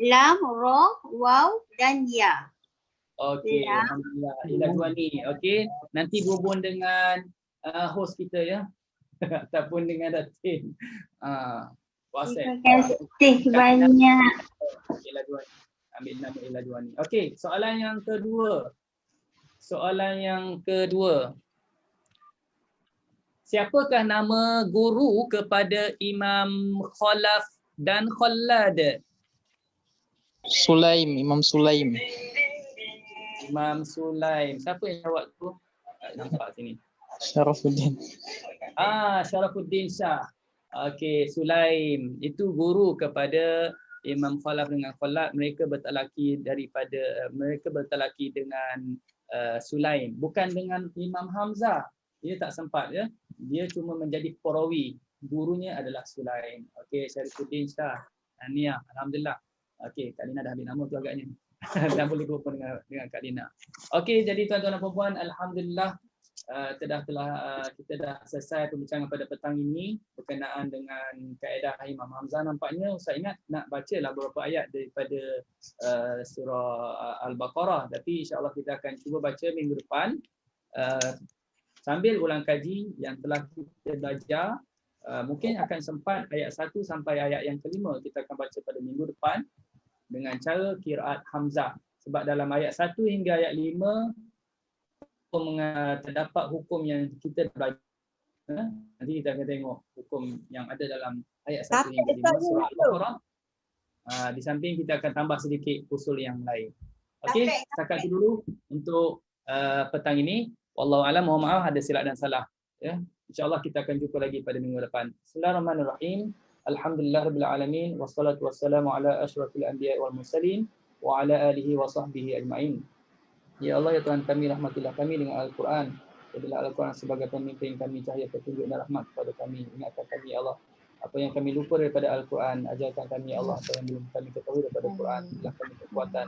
Lam, Ra, Waw dan Ya. Okey, alhamdulillah. Ila Juwani. Okey, nanti berhubung dengan host kita ya. Ataupun dengan Datin. WhatsApp. Terima kasih banyak. Ila Juwani. Ambil nama Ila Juwani. Okey, soalan yang kedua. Siapakah nama guru kepada Imam Khalaf dan Khallad? Imam Sulaim. Imam Sulaim. Siapa yang jawab tu? Tak nampak sini. Syarafuddin. Syarafuddin Shah. Okey, Sulaim. Itu guru kepada Imam Khalaf dengan Khallad. Mereka bertalaki dengan Sulaim. Bukan dengan Imam Hamzah. Dia tak sempat ya. Dia cuma menjadi perawi. Gurunya adalah Sulaim. Okey, Syarafuddin Shah. Tahniah. Alhamdulillah. Okey, Kak Lina dah ambil nama tu agaknya. Dah boleh berhubung dengan Kak Lina. Okey, jadi tuan-tuan dan puan-puan, alhamdulillah kita dah selesai perbincangan pada petang ini berkenaan dengan kaedah Imam Hamzah. Nampaknya Ustaz ingat nak bacalah beberapa ayat daripada surah Al-Baqarah, tapi insya-Allah kita akan cuba baca minggu depan sambil ulang kaji yang telah kita belajar. Mungkin akan sempat ayat 1 sampai ayat yang kelima kita akan baca pada minggu depan. dengan cara qiraat Hamzah. Sebab dalam ayat 1 hingga ayat 5 terdapat hukum yang kita baca. Nanti kita akan tengok hukum yang ada dalam ayat 1 hingga 5 surah Al-Baqarah. Di samping kita akan tambah sedikit usul yang lain. Okey, setakat itu dulu untuk petang ini. Wallahu a'lam, mohon maaf ada silap dan salah. Ya, insya-Allah kita akan jumpa lagi pada minggu depan. Bismillahirrahmanirrahim. Alhamdulillahirabbil alamin wassalatu wassalamu ala asyrafil anbiya'i wal mursalin wa ala alihi wa sahbihi ajmain. Ya Allah, ya Tuhan kami, rahmatilah kami dengan Al-Quran. Jadilah Al-Quran sebagai pemimpin kami, cahaya petunjuk dan rahmat kepada kami. Ingatkan kami ya Allah, apa yang kami lupa daripada Al-Quran, ajarkan kami ya Allah, apa yang belum kami ketahui daripada Al-Quran. Berilah kami kekuatan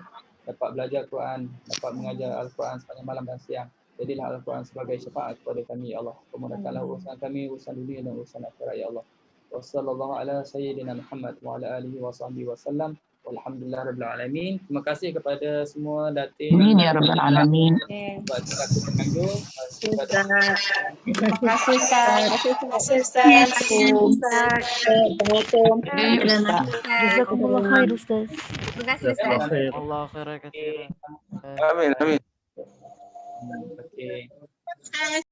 dapat belajar Quran, dapat mengajar Al-Quran sepanjang malam dan siang. Jadilah Al-Quran sebagai syafaat kepada kami ya Allah. Pemudahkanlah urusan kami, urusan dunia dan urusan akhirat ya Allah. Wassallallahu ala sayyidina Muhammad wa ala alihi wa sahbihi wasallam. Walhamdulillahirabbil alamin. Terima kasih kepada semua datin. Amin ya rabbal alamin. Buat aku menganjur. Terima kasih Ustaz. Terima kasih Ustaz. Assalamualaikum. Jazakumullah khair Ustaz. Terima kasih Ustaz. Allah khairan katsiran. Amin. Okey.